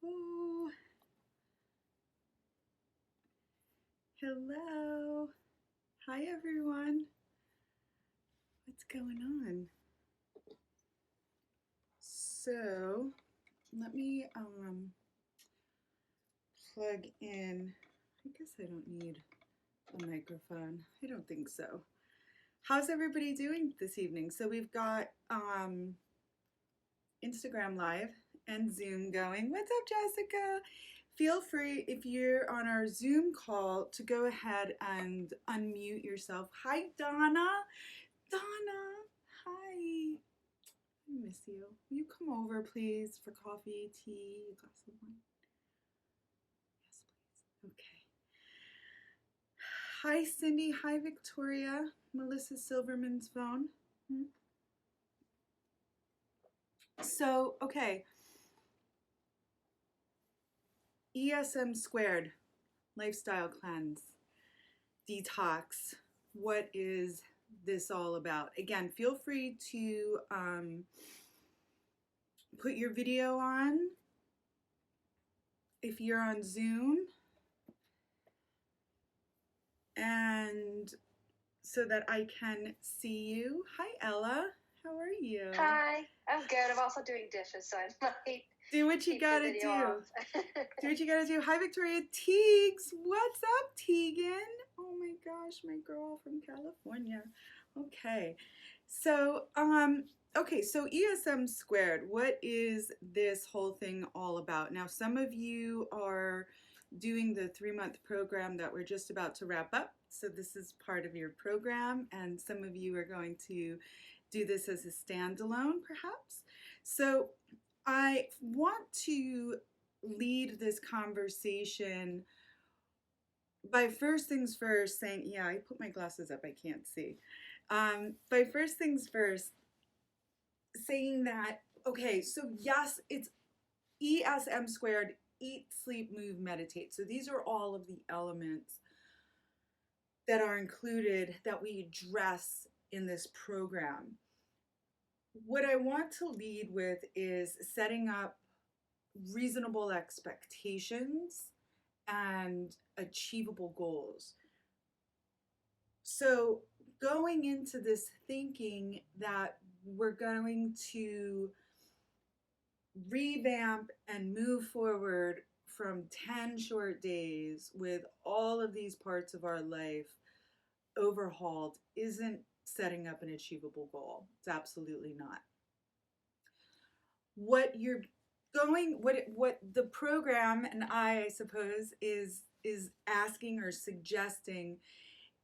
Oh, hello. Hi, everyone. What's going on? So, let me plug in. I guess I don't need a microphone. I don't think so. How's everybody doing this evening? So we've got Instagram Live and Zoom going. What's up, Jessica? Feel free, if you're on our Zoom call, to go ahead and unmute yourself. Hi, Donna. Donna, hi. I miss you. Will you come over, please, for coffee, tea, a glass of wine? Yes, please. Okay. Hi, Cindy. Hi, Victoria. Melissa Silverman's phone. So, okay. esm², lifestyle cleanse, detox. What is this all about? Again, feel free to put your video on if you're on Zoom, and so that I can see you. Hi, Ella. How are you? Hi, I'm good. I'm also doing dishes, so I might do what you keep gotta the video do. off. Do what you gotta do. Hi, Victoria Teagues. What's up, Tegan? Oh my gosh, my girl from California. Okay, so so esm². What is this whole thing all about? Now, some of you are doing the 3-month program that we're just about to wrap up. So this is part of your program, and some of you are going to do this as a standalone, perhaps. So I want to lead this conversation by first things first saying, yeah, I put my glasses up, I can't see. By first things first, saying that, okay, so yes, it's esm², eat, sleep, move, meditate. So these are all of the elements that are included that we address in this program. What I want to lead with is setting up reasonable expectations and achievable goals. So going into this thinking that we're going to revamp and move forward from 10 short days with all of these parts of our life overhauled isn't setting up an achievable goal. It's absolutely not. What you're what the program, and I suppose, is asking or suggesting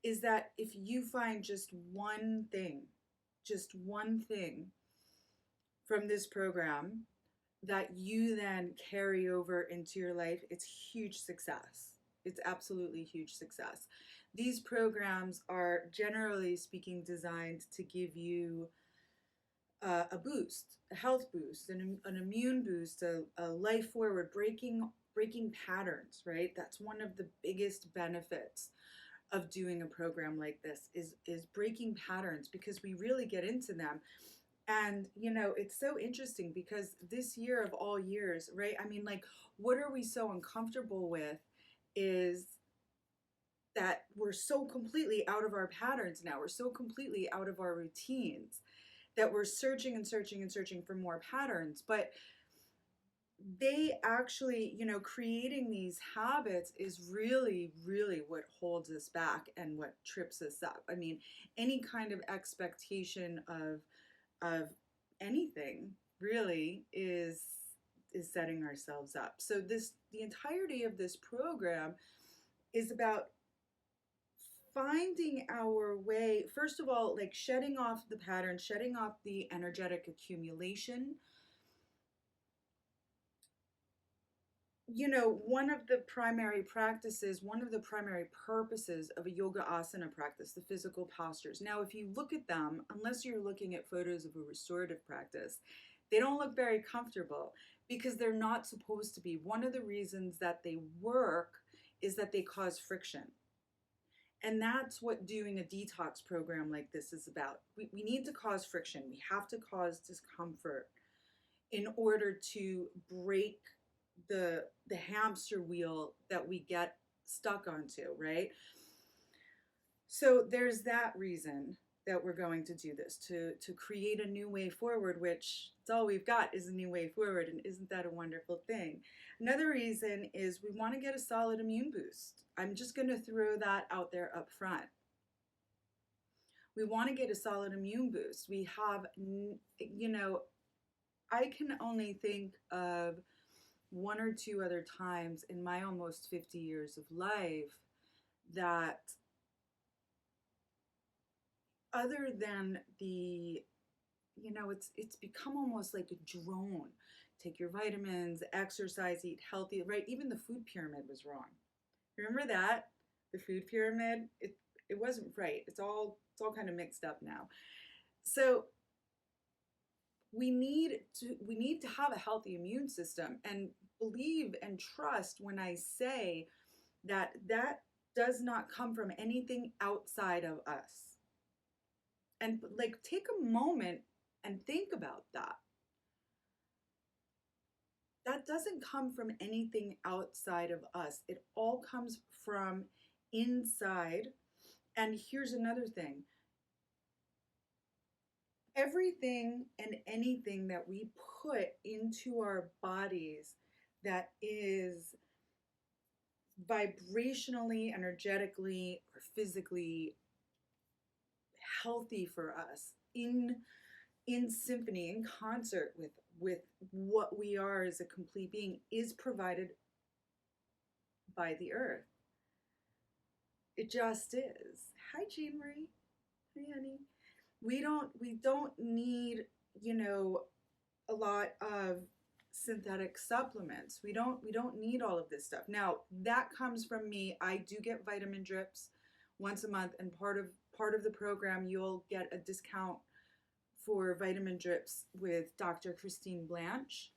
is that if you find just one thing from this program that you then carry over into your life, it's huge success. It's absolutely huge success. These programs are, generally speaking, designed to give you a boost, a health boost, an immune boost, a life forward, breaking patterns, right? That's one of the biggest benefits of doing a program like this is breaking patterns, because we really get into them. And it's so interesting because this year of all years, right? I mean, like, what are we so uncomfortable with is that we're so completely out of our patterns now. We're so completely out of our routines that we're searching and searching and searching for more patterns. But they actually, creating these habits is really, really what holds us back and what trips us up. I mean, any kind of expectation of anything really is setting ourselves up. So the entirety of this program is about finding our way, first of all, like shedding off the pattern, shedding off the energetic accumulation. One of the primary practices, one of the primary purposes of a yoga asana practice, the physical postures. Now, if you look at them, unless you're looking at photos of a restorative practice, they don't look very comfortable because they're not supposed to be. One of the reasons that they work is that they cause friction. And that's what doing a detox program like this is about. We need to cause friction. We have to cause discomfort in order to break the hamster wheel that we get stuck onto, right? So there's that reason that we're going to do this, to create a new way forward, which it's all we've got is a new way forward, and isn't that a wonderful thing? Another reason is we want to get a solid immune boost. I'm just going to throw that out there up front. We want to get a solid immune boost. We have, you know, I can only think of one or two other times in my almost 50 years of life that, other than the, you know, it's become almost like a drone. Take your vitamins, exercise, eat healthy, right? Even the food pyramid was wrong. Remember that? The food pyramid, it wasn't right. It's all kind of mixed up now. So we need to have a healthy immune system, and believe and trust when I say that that does not come from anything outside of us. And like, take a moment and think about that. That doesn't come from anything outside of us. It all comes from inside. And here's another thing. Everything and anything that we put into our bodies that is vibrationally, energetically, or physically healthy for us, in symphony, in concert with what we are as a complete being, is provided by the earth. It just is. Hi, Jean Marie. Hey, honey. We don't need, you know, a lot of synthetic supplements. We don't need all of this stuff. Now, that comes from me. I do get vitamin drips once a month, and part of the program, you'll get a discount for vitamin drips with Dr. Christine Blanche.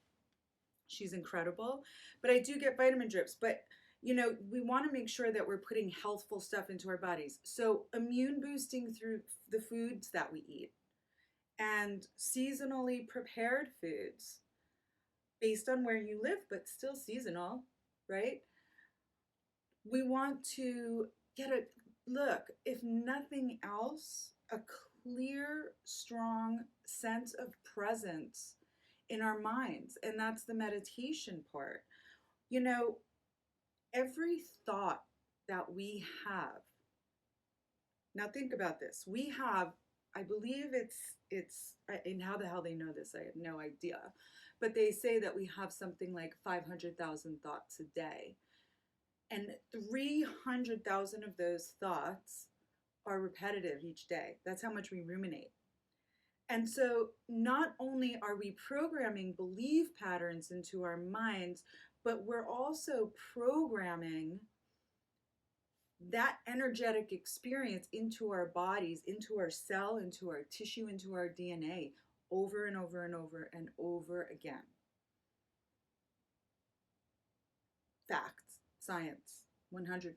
She's incredible. But I do get vitamin drips. But, you know, we want to make sure that we're putting healthful stuff into our bodies. So immune boosting through the foods that we eat, and seasonally prepared foods based on where you live, but still seasonal, right? We want to get a look, if nothing else, a clear, strong sense of presence in our minds. And that's the meditation part. You know, every thought that we have, now think about this. We have, I believe it's, and how the hell they know this, I have no idea. But they say that we have something like 500,000 thoughts a day. And 300,000 of those thoughts are repetitive each day. That's how much we ruminate. And so not only are we programming belief patterns into our minds, but we're also programming that energetic experience into our bodies, into our cell, into our tissue, into our DNA, over and over and over and over again. Facts, science, 100%.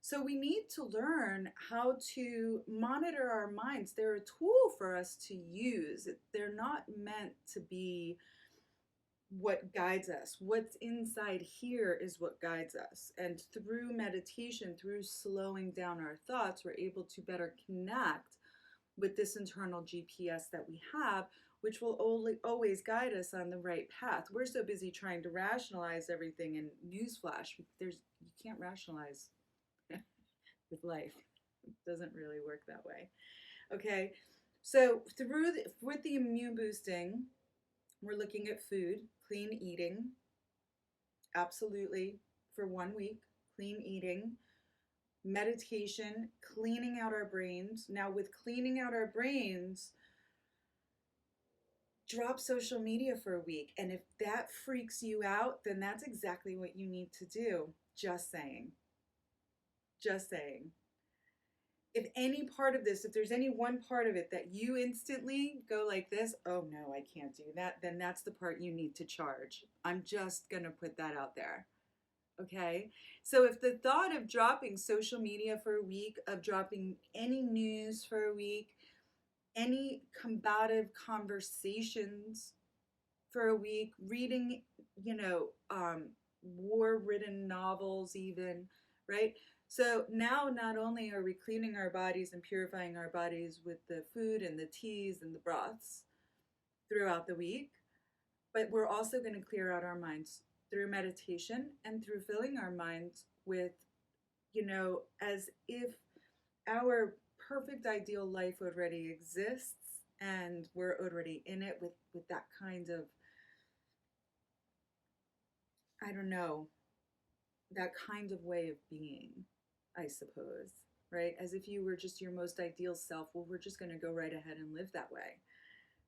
So we need to learn how to monitor our minds. They're a tool for us to use. They're not meant to be what guides us. What's inside here is what guides us. And through meditation, through slowing down our thoughts, we're able to better connect with this internal GPS that we have, which will always guide us on the right path. We're so busy trying to rationalize everything, and newsflash, you can't rationalize with life. It doesn't really work that way. Okay, so with the immune boosting, we're looking at food, clean eating, absolutely, for 1 week, clean eating, meditation, cleaning out our brains. Now, with cleaning out our brains, drop social media for a week. And if that freaks you out, then that's exactly what you need to do. Just saying. Just saying. If any part of this, if there's any one part of it that you instantly go like this, oh no, I can't do that, then that's the part you need to charge. I'm just going to put that out there. Okay? So if the thought of dropping social media for a week, of dropping any news for a week, any combative conversations for a week, reading, war-ridden novels even, right? So now not only are we cleaning our bodies and purifying our bodies with the food and the teas and the broths throughout the week, but we're also going to clear out our minds through meditation and through filling our minds with, as if our perfect ideal life already exists and we're already in it with that kind of, I don't know, that kind of way of being, I suppose, right? As if you were just your most ideal self. Well, we're just going to go right ahead and live that way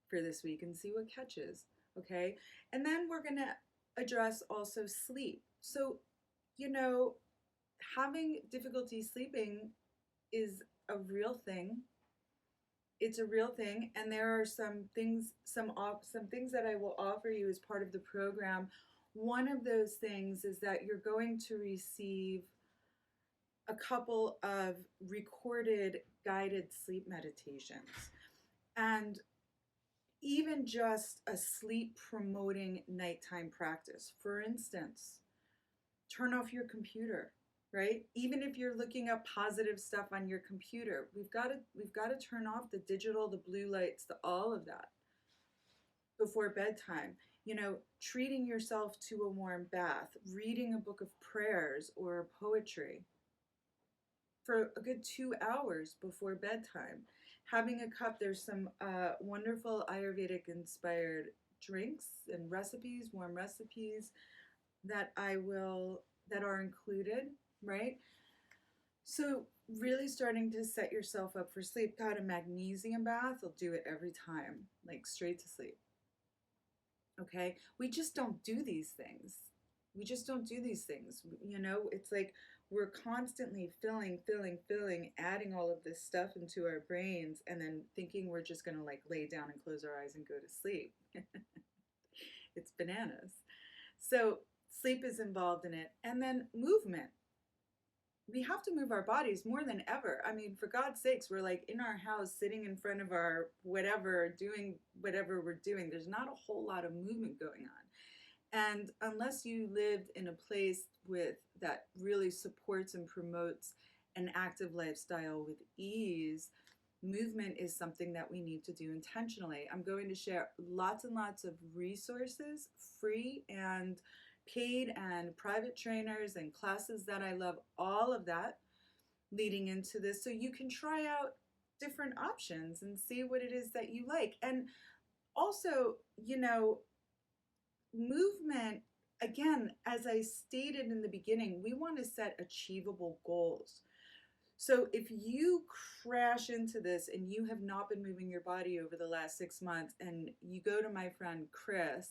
for this week and see what catches, okay? And then we're going to address also sleep. So, having difficulty sleeping is a real thing. It's a real thing, and there are some things that I will offer you as part of the program. One of those things is that you're going to receive a couple of recorded guided sleep meditations, and even just a sleep promoting nighttime practice. For instance, turn off your computer, right? Even if you're looking up positive stuff on your computer, we've got to turn off the digital, the blue lights, all of that before bedtime. Treating yourself to a warm bath, reading a book of prayers or poetry for a good 2 hours before bedtime. Having a cup, there's some wonderful Ayurvedic inspired drinks and recipes, warm recipes that are included, right? So really starting to set yourself up for sleep. Got a magnesium bath, I'll do it every time, like straight to sleep. Okay? We just don't do these things. It's like we're constantly filling, adding all of this stuff into our brains and then thinking we're just going to like lay down and close our eyes and go to sleep. It's bananas. So sleep is involved in it. And then movement. We have to move our bodies more than ever. I mean, for God's sakes, we're like in our house, sitting in front of our whatever, doing whatever we're doing. There's not a whole lot of movement going on. And unless you lived in a place that really supports and promotes an active lifestyle with ease, movement is something that we need to do intentionally. I'm going to share lots and lots of resources, free and paid and private trainers and classes that I love, all of that leading into this, so you can try out different options and see what it is that you like. And also, movement, again, as I stated in the beginning, we want to set achievable goals. So if you crash into this and you have not been moving your body over the last 6 months, and you go to my friend Chris,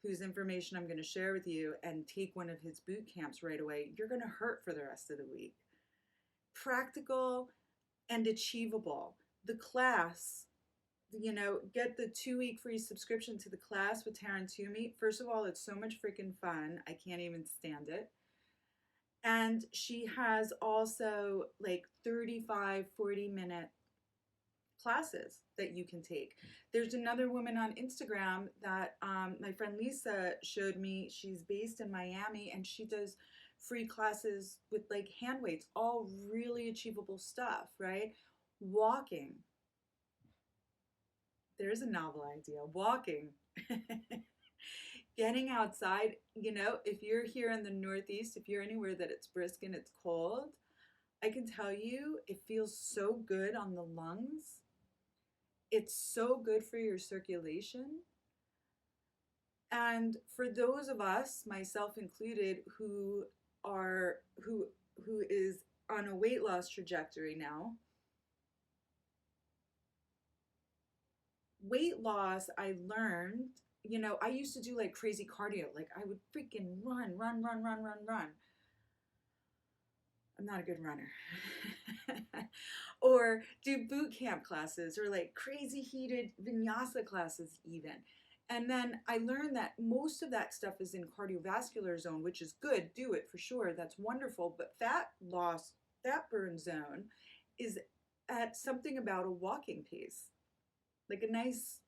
whose information I'm going to share with you, and take one of his boot camps right away, you're going to hurt for the rest of the week. Practical and achievable. The class, get the 2-week free subscription to the class with Taryn Toomey. First of all, it's so much freaking fun. I can't even stand it. And she has also like 35, 40-minute classes that you can take. There's another woman on Instagram that my friend Lisa showed me. She's based in Miami, and she does free classes with like hand weights, all really achievable stuff, right? Walking. There's a novel idea. Walking. Getting outside, if you're here in the Northeast, if you're anywhere that it's brisk and it's cold, I can tell you it feels so good on the lungs. It's so good for your circulation. And for those of us, myself included, who is on a weight loss trajectory now, weight loss, I learned, I used to do like crazy cardio. Like I would freaking run. I'm not a good runner. Or do boot camp classes or like crazy heated vinyasa classes even. And then I learned that most of that stuff is in cardiovascular zone, which is good. Do it for sure. That's wonderful. But fat loss, fat burn zone is at something about a walking pace. Like a nice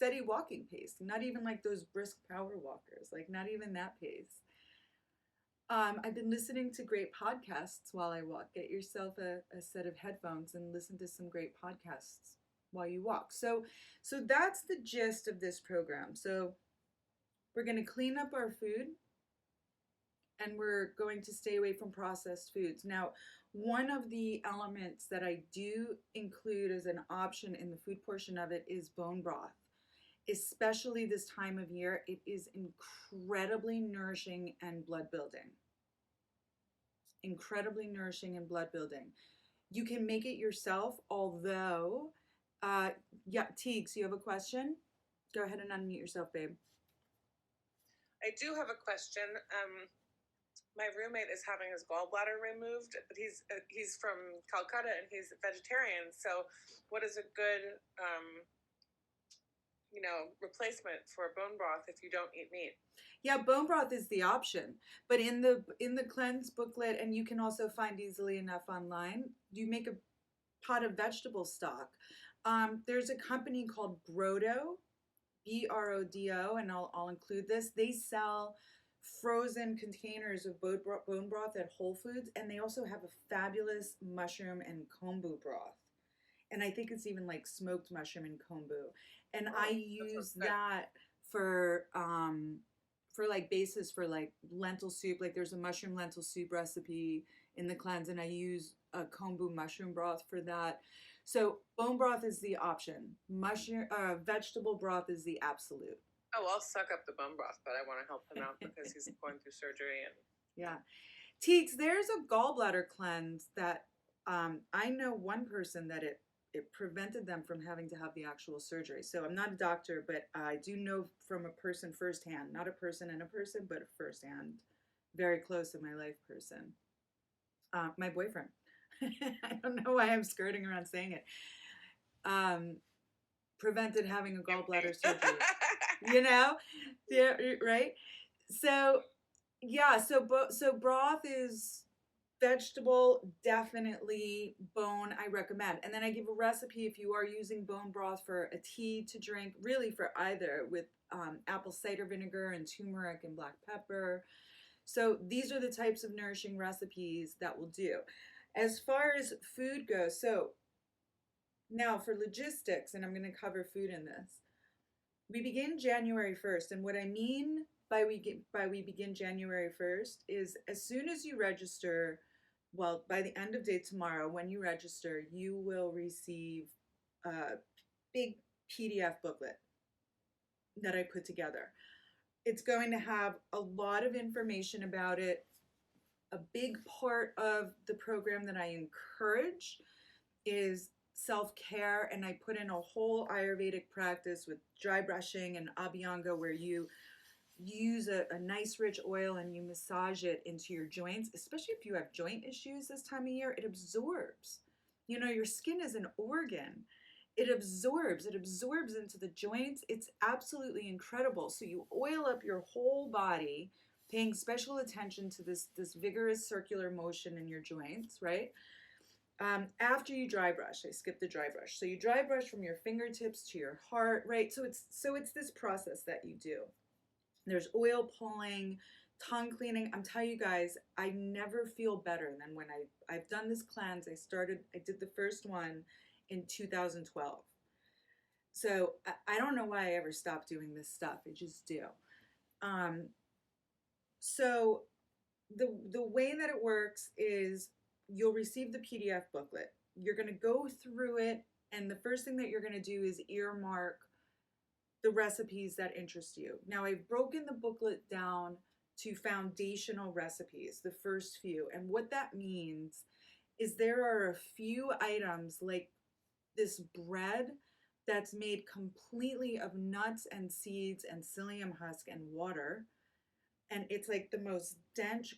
steady walking pace, not even like those brisk power walkers, like not even that pace. I've been listening to great podcasts while I walk. Get yourself a set of headphones and listen to some great podcasts while you walk. So that's the gist of this program. So we're going to clean up our food and we're going to stay away from processed foods. Now, one of the elements that I do include as an option in the food portion of it is bone broth. Especially this time of year, it is incredibly nourishing and blood building. Incredibly nourishing and blood building. You can make it yourself, although, yeah, Teagues, you have a question? Go ahead and unmute yourself, babe. I do have a question. My roommate is having his gallbladder removed, but he's from Calcutta and he's vegetarian. So, what is a good, replacement for bone broth if you don't eat meat? Yeah, bone broth is the option, but in the cleanse booklet, and you can also find easily enough online, you make a pot of vegetable stock. There's a company called Brodo, Brodo, and I'll include this. They sell frozen containers of bone broth at Whole Foods, and they also have a fabulous mushroom and kombu broth. And I think it's even like smoked mushroom and kombu. And I use that for like basis for like lentil soup. Like there's a mushroom lentil soup recipe in the cleanse, and I use a kombu mushroom broth for that. So bone broth is the option. Vegetable broth is the absolute. Oh, I'll suck up the bone broth, but I want to help him out because he's going through surgery. And yeah, Teeks, there's a gallbladder cleanse that I know one person that it prevented them from having to have the actual surgery. So I'm not a doctor, but I do know from a person firsthand, not a person and a person, but a firsthand, very close in my life person. My boyfriend. I don't know why I'm skirting around saying it. Prevented having a gallbladder surgery. Yeah, right? So, yeah, so broth is vegetable, definitely. Bone, I recommend. And then I give a recipe if you are using bone broth for a tea to drink, really for either, with apple cider vinegar and turmeric and black pepper. So these are the types of nourishing recipes that we'll do. As far as food goes, so now for logistics, and I'm going to cover food in this. We begin January 1st, and what I mean by we begin January 1st is as soon as you register, well, by the end of day tomorrow, when you register, you will receive a big PDF booklet that I put together. It's going to have a lot of information about it. A big part of the program that I encourage is self-care, and I put in a whole Ayurvedic practice with dry brushing and abhyanga, where you use a nice rich oil and you massage it into your joints, especially if you have joint issues this time of year. It absorbs. You know, your skin is an organ. It absorbs into the joints. It's absolutely incredible. So you oil up your whole body, paying special attention to this vigorous circular motion in your joints, right? After you dry brush, I skipped the dry brush. So you dry brush from your fingertips to your heart, right? So it's this process that you do. There's oil pulling, tongue cleaning. I'm telling you guys, I never feel better than when I've done this cleanse. I did the first one in 2012. So I don't know why I ever stopped doing this stuff. I just do. So the way that it works is you'll receive the PDF booklet. You're going to go through it, and the first thing that you're going to do is earmark the recipes that interest you. Now, I've broken the booklet down to foundational recipes, the first few. And what that means is there are a few items like this bread that's made completely of nuts and seeds and psyllium husk and water. And it's like the most dense,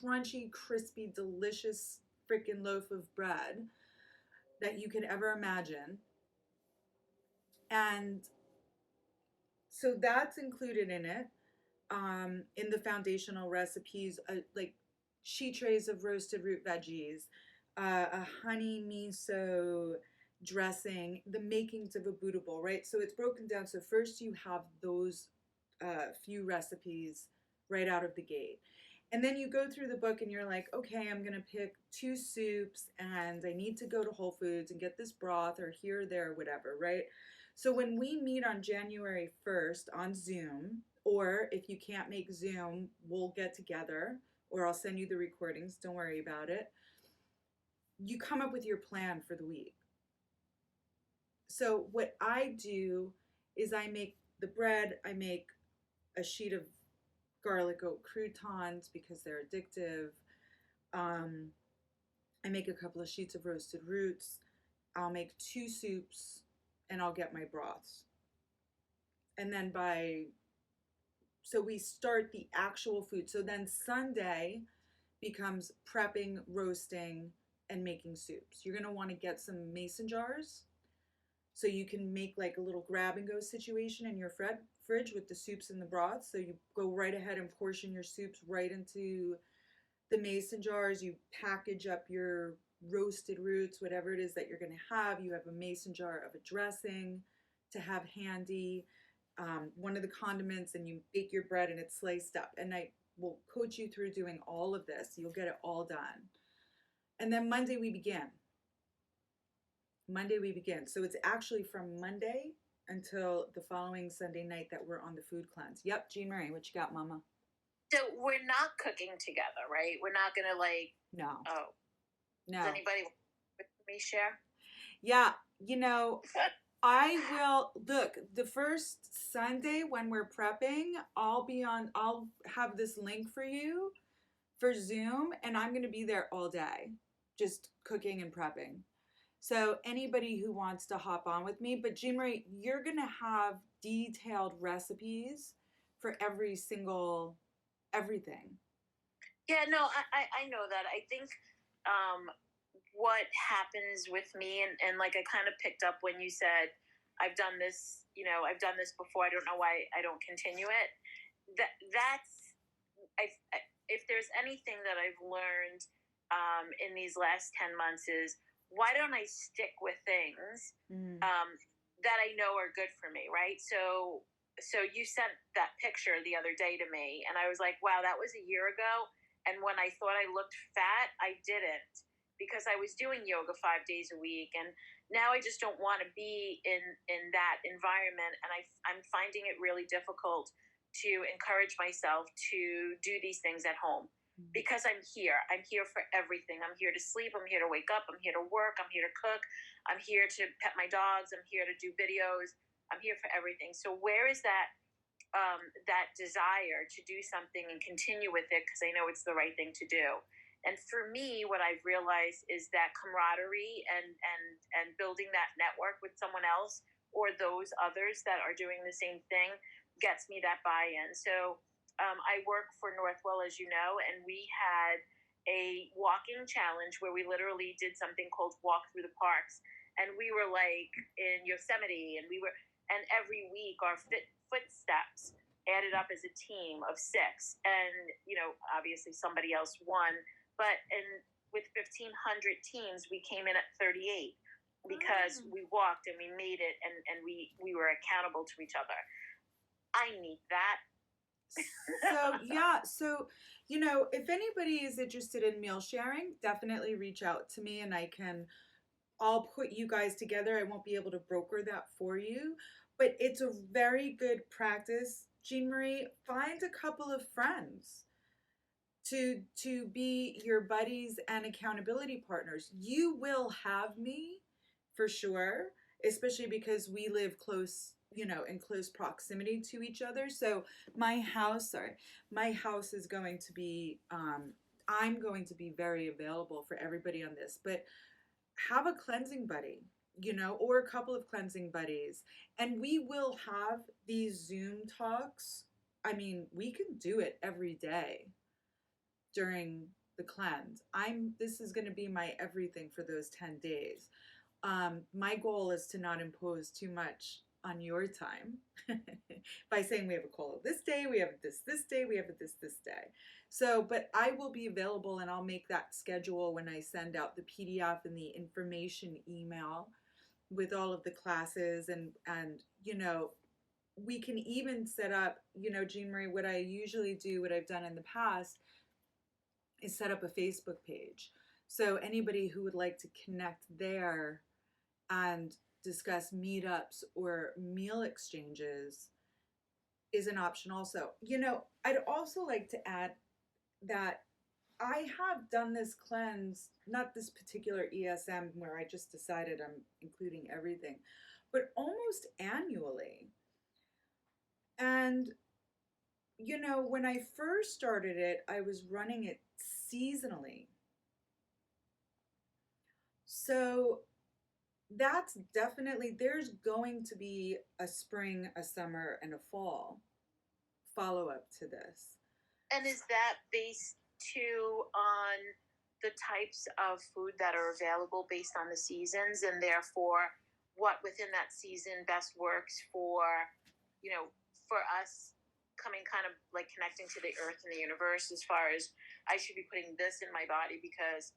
crunchy, crispy, delicious freaking loaf of bread that you could ever imagine. And so that's included in it. In the foundational recipes, like sheet trays of roasted root veggies, a honey miso dressing, the makings of a bootable, right? So it's broken down. So first you have those few recipes right out of the gate. And then you go through the book and you're like, okay, I'm going to pick 2 soups and I need to go to Whole Foods and get this broth or here, there, whatever, right? So when we meet on January 1st on Zoom, or if you can't make Zoom, we'll get together or I'll send you the recordings. Don't worry about it. You come up with your plan for the week. So what I do is I make the bread, I make a sheet of garlic oat croutons because they're addictive. I make a couple of sheets of roasted roots. I'll make 2 soups and I'll get my broths. And then so we start the actual food. So then Sunday becomes prepping, roasting, and making soups. You're gonna wanna get some mason jars so you can make like a little grab and go situation in your fridge with the soups and the broths. So you go right ahead and portion your soups right into the mason jars. You package up your roasted roots, whatever it is that you're going to have. You have a mason jar of a dressing to have handy, one of the condiments, and you bake your bread and it's sliced up. And I will coach you through doing all of this. You'll get it all done. And then Monday we begin. So it's actually from Monday until the following Sunday night that we're on the food cleanse. Yep, Jean Marie, what you got, Mama? So we're not cooking together, right? We're not gonna like. No. Oh. No. Does anybody with me share? Yeah, I will look the first Sunday when we're prepping. I'll have this link for you for Zoom, and I'm gonna be there all day, just cooking and prepping. So anybody who wants to hop on with me, but Jean Marie, you're gonna have detailed recipes for every single everything. Yeah, no, I know that. I think what happens with me, and like I kind of picked up when you said, I've done this before, I don't know why I don't continue it. If there's anything that I've learned in these last 10 months is, why don't I stick with things that I know are good for me, right? So you sent that picture the other day to me, and I was like, wow, that was a year ago. And when I thought I looked fat, I didn't, because I was doing yoga 5 days a week. And now I just don't want to be in that environment. And I'm finding it really difficult to encourage myself to do these things at home. Because I'm here for everything. I'm here to sleep. I'm here to wake up. I'm here to work. I'm here to cook. I'm here to pet my dogs. I'm here to do videos. I'm here for everything. So where is that desire to do something and continue with it, because I know it's the right thing to do? And for me, what I've realized is that camaraderie and building that network with someone else or those others that are doing the same thing gets me that buy-in. So I work for Northwell, as you know, and we had a walking challenge where we literally did something called Walk Through the Parks. And we were like in Yosemite, and every week our footsteps added up as a team of 6. And, obviously somebody else won. But with 1,500 teams, we came in at 38 because we walked and we made it, and we were accountable to each other. I need that. So if anybody is interested in meal sharing, definitely reach out to me and I'll put you guys together. I won't be able to broker that for you, but it's a very good practice. Jean Marie, find a couple of friends to be your buddies and accountability partners. You will have me for sure, especially because we live close, in close proximity to each other. So my house is going to be, I'm going to be very available for everybody on this, but have a cleansing buddy, or a couple of cleansing buddies. And we will have these Zoom talks. I mean, we can do it every day during the cleanse. This is going to be my everything for those 10 days. My goal is to not impose too much on your time by saying we have a call this day, we have this day, we have this day. So, but I will be available, and I'll make that schedule when I send out the PDF and the information email with all of the classes, and you know, we can even set up, you know, Jean Marie, what I usually do, what I've done in the past, is set up a Facebook page. So anybody who would like to connect there and discuss meetups or meal exchanges is an option also. You know, I'd also like to add that I have done this cleanse, not this particular ESM where I just decided I'm including everything, but almost annually. And, you know, when I first started it, I was running it seasonally. So that's definitely, there's going to be a spring, a summer, and a fall follow up to this. And is that based too on the types of food that are available based on the seasons, and therefore what within that season best works for, you know, for us coming kind of like connecting to the earth and the universe, as far as I should be putting this in my body because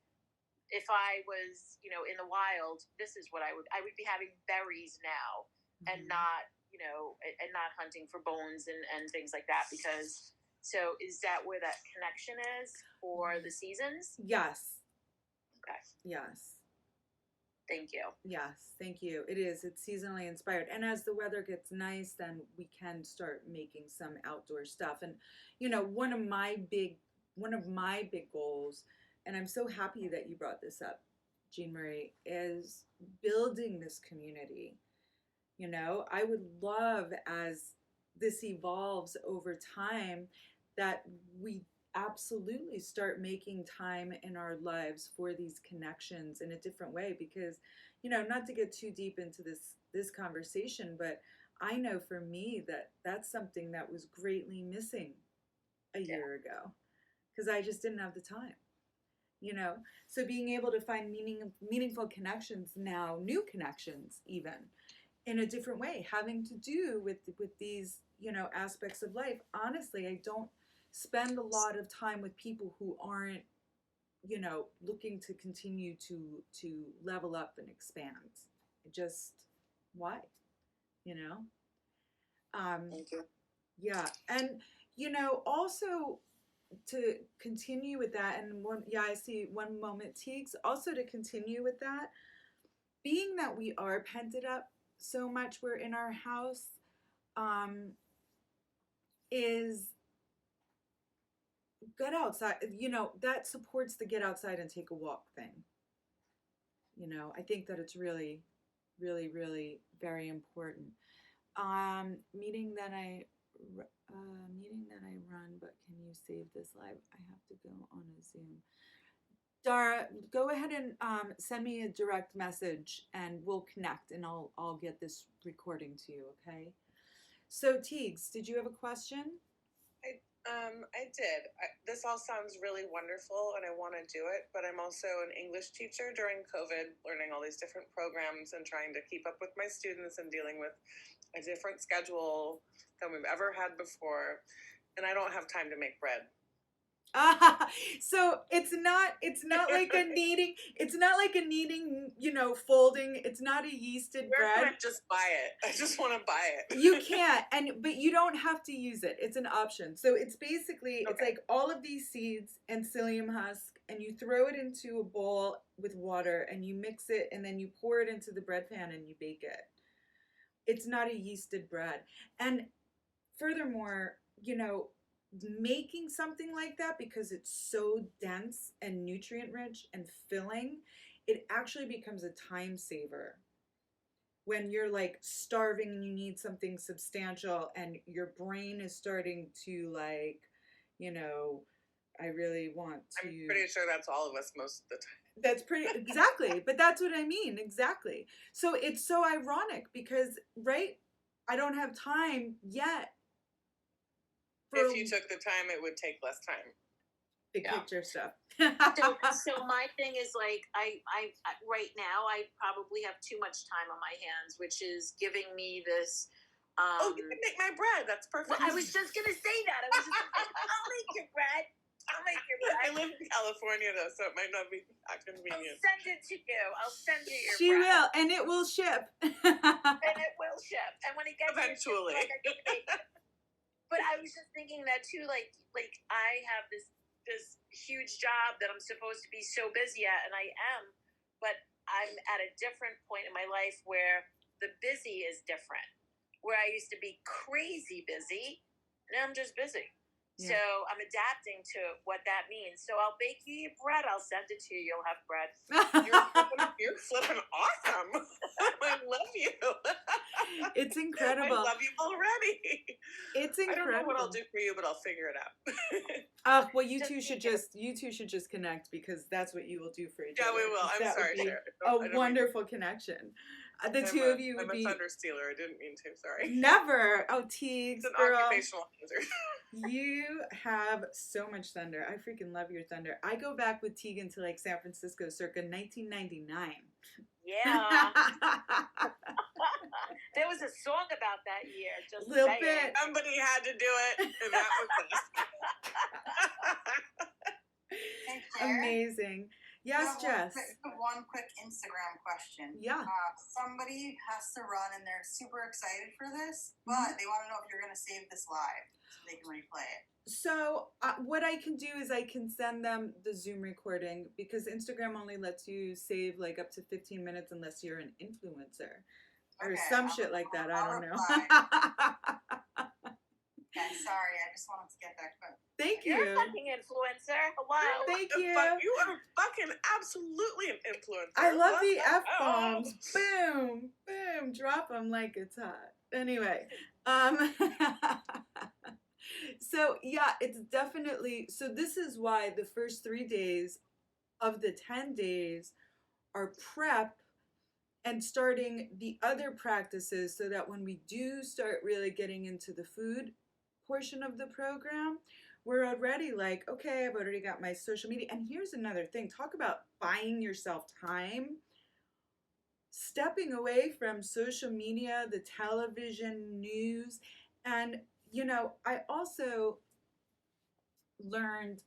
if I was, you know, in the wild, this is what I would be having berries now and not, you know, and not hunting for bones and things like that. Because, so is that where that connection is for the seasons? Yes. Okay. Yes. Thank you. Yes, thank you. It is. It's seasonally inspired. And as the weather gets nice, then we can start making some outdoor stuff. And, you know, one of my big goals, and I'm so happy that you brought this up, Jean Marie, is building this community. You know, I would love, as this evolves over time, that we absolutely start making time in our lives for these connections in a different way. Because, you know, not to get too deep into this conversation, but I know for me that that's something that was greatly missing a year ago, because I just didn't have the time. You know, so being able to find meaningful connections now, new connections even, in a different way, having to do with these, you know, aspects of life. Honestly, I don't spend a lot of time with people who aren't, you know, looking to continue to level up and expand. Just why, you know? Thank you. Yeah, and you know, also to continue with that, and I see one moment, Teagues. Also to continue with that, being that we are pented up so much, we're in our house, is get outside. You know, that supports the get outside and take a walk thing. You know, I think that it's really, really, really very important. Meeting that I run, but can you save this live? I have to go on a Zoom. Dara, go ahead and send me a direct message, and we'll connect, and I'll get this recording to you. Okay. So Teagues, did you have a question? I did. This all sounds really wonderful, and I want to do it, but I'm also an English teacher during COVID, learning all these different programs and trying to keep up with my students and dealing with a different schedule than we've ever had before, and I don't have time to make bread. So it's not like a kneading, you know, folding. It's not a yeasted Where bread. can I just buy it? I just want to buy it. You can't, but you don't have to use it. It's an option. So it's basically, it's like all of these seeds and psyllium husk, and you throw it into a bowl with water, and you mix it, and then you pour it into the bread pan and you bake it. It's not a yeasted bread. And furthermore, you know, making something like that, because it's so dense and nutrient rich and filling, it actually becomes a time saver when you're like starving and you need something substantial and your brain is starting to like, you know, I really want to. I'm pretty sure that's all of us most of the time. That's pretty, exactly. But that's what I mean. Exactly. So it's so ironic because, right, I don't have time yet. If you took the time, it would take less time. Big picture stuff. So my thing is like, I right now, I probably have too much time on my hands, which is giving me this. You can make my bread. That's perfect. Well, I was just going to say that. I was just like, I'll make your bread. I'll make your I bread. live in California though, so it might not be that I'll convenient. send it to you. I'll send you your She bread. will, and it will ship. And it will ship. And when it gets here, it's Eventually. like I can make it. But I was just thinking that too, like I have this huge job that I'm supposed to be so busy at, and I am, but I'm at a different point in my life where the busy is different. Where I used to be crazy busy, now I'm just busy. Yeah. So I'm adapting to what that means. So I'll bake you your bread. I'll send it to you. You'll have bread. You're flipping awesome. I love you. It's I incredible. love you already. It's I don't know what incredible. I'll do for you, but I'll figure it out. Oh, well, you Just two should just connect, because that's what you will do for each Yeah, other. we will. I'm That sorry, would be Sarah. a I don't mean- wonderful connection. The two of you would I'm a be thunder stealer. I didn't mean to. Sorry. never. Oh, Teagues, It's an girl, occupational hazard. you have so much thunder. I freaking love your thunder. I go back with Tegan to like San Francisco circa 1999. Yeah. There was a song about that year. Just Little saying. bit. Somebody had to do it, and that was us. Hey, Claire. Amazing. Yes, Jess. One quick Instagram question. Yeah. Somebody has to run and they're super excited for this, but they want to know if you're going to save this live so they can replay it. So what I can do is I can send them the Zoom recording, because Instagram only lets you save like up to 15 minutes unless you're an influencer or Okay, some shit like that. I I'll don't know. Yeah, sorry, I just wanted to get that quick. Thank You're a you. fucking influencer. Hello. Thank The you. fuck? You are fucking absolutely an influencer. I love What the hell? F-bombs. Boom, boom, drop them like it's hot. Anyway, so yeah, it's definitely, so this is why the first 3 days of the 10 days are prep and starting the other practices, so that when we do start really getting into the food portion of the program, we're already like, okay, I've already got my social media. And here's another thing, talk about buying yourself time. Stepping away from social media, the television, news, and, you know, I also learned,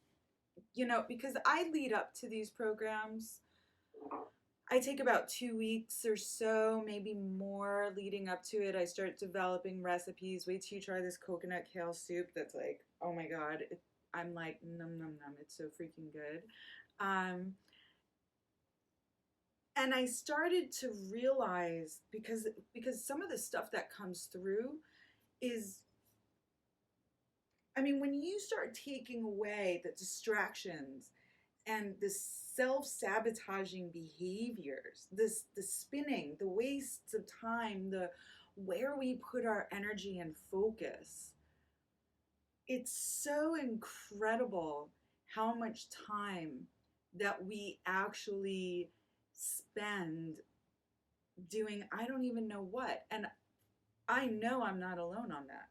you know, because I lead up to these programs, I take about 2 weeks or so, maybe more, leading up to it. I start developing recipes. Wait till you try this coconut kale soup. That's like, oh my God. I'm like, num, num, num. It's so freaking good. And I started to realize, because some of the stuff that comes through is, I mean, when you start taking away the distractions and the self-sabotaging behaviors, the spinning, the wastes of time, the where we put our energy and focus, it's so incredible how much time that we actually spend doing I don't even know what. And I know I'm not alone on that.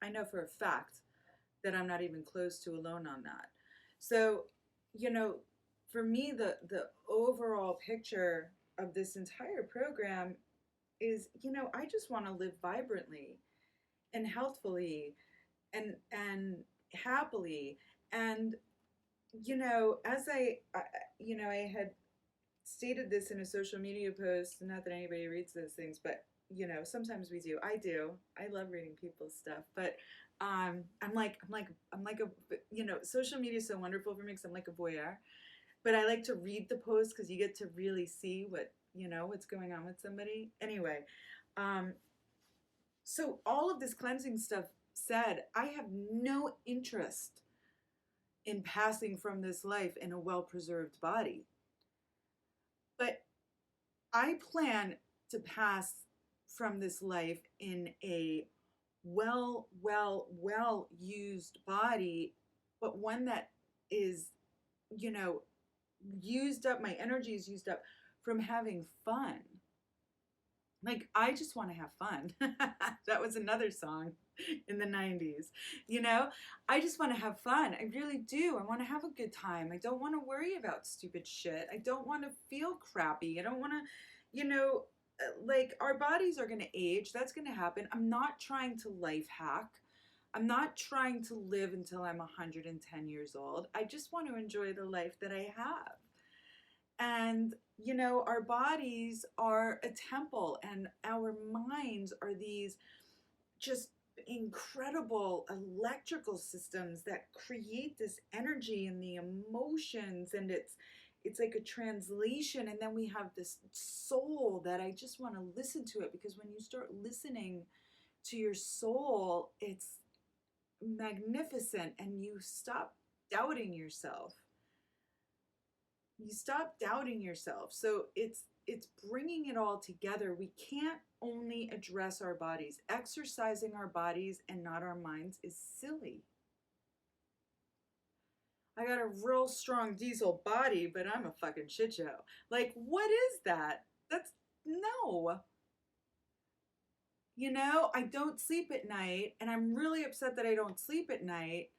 I know for a fact that I'm not even close to alone on that. So, you know, for me, the overall picture of this entire program is, you know, I just want to live vibrantly and healthfully and happily. And, you know, as I had stated this in a social media post, not that anybody reads those things, but, you know, sometimes we do. I do. I love reading people's stuff, but I'm like a, you know, social media is so wonderful for me because I'm like a voyeur, but I like to read the post because you get to really see what, you know, what's going on with somebody. Anyway, so all of this cleansing stuff said, I have no interest in passing from this life in a well-preserved body, but I plan to pass from this life in a well used body, but one that is, you know, used up, my energy is used up from having fun. Like, I just want to have fun. That was another song in the 90s. You know, I just want to have fun. I really do. I want to have a good time. I don't want to worry about stupid shit. I don't want to feel crappy. I don't want to, you know, like, our bodies are going to age. That's going to happen. I'm not trying to life hack. I'm not trying to live until I'm 110 years old. I just want to enjoy the life that I have. And, you know, our bodies are a temple and our minds are these just incredible electrical systems that create this energy and the emotions, and it's like a translation, and then we have this soul that I just want to listen to it, because when you start listening to your soul, it's magnificent, and you stop doubting yourself. You stop doubting yourself. So it's bringing it all together. We can't only address our bodies. Exercising our bodies and not our minds is silly. I got a real strong diesel body, but I'm a fucking shit show. Like, what is that? That's no. You know, I don't sleep at night, and I'm really upset that I don't sleep at night,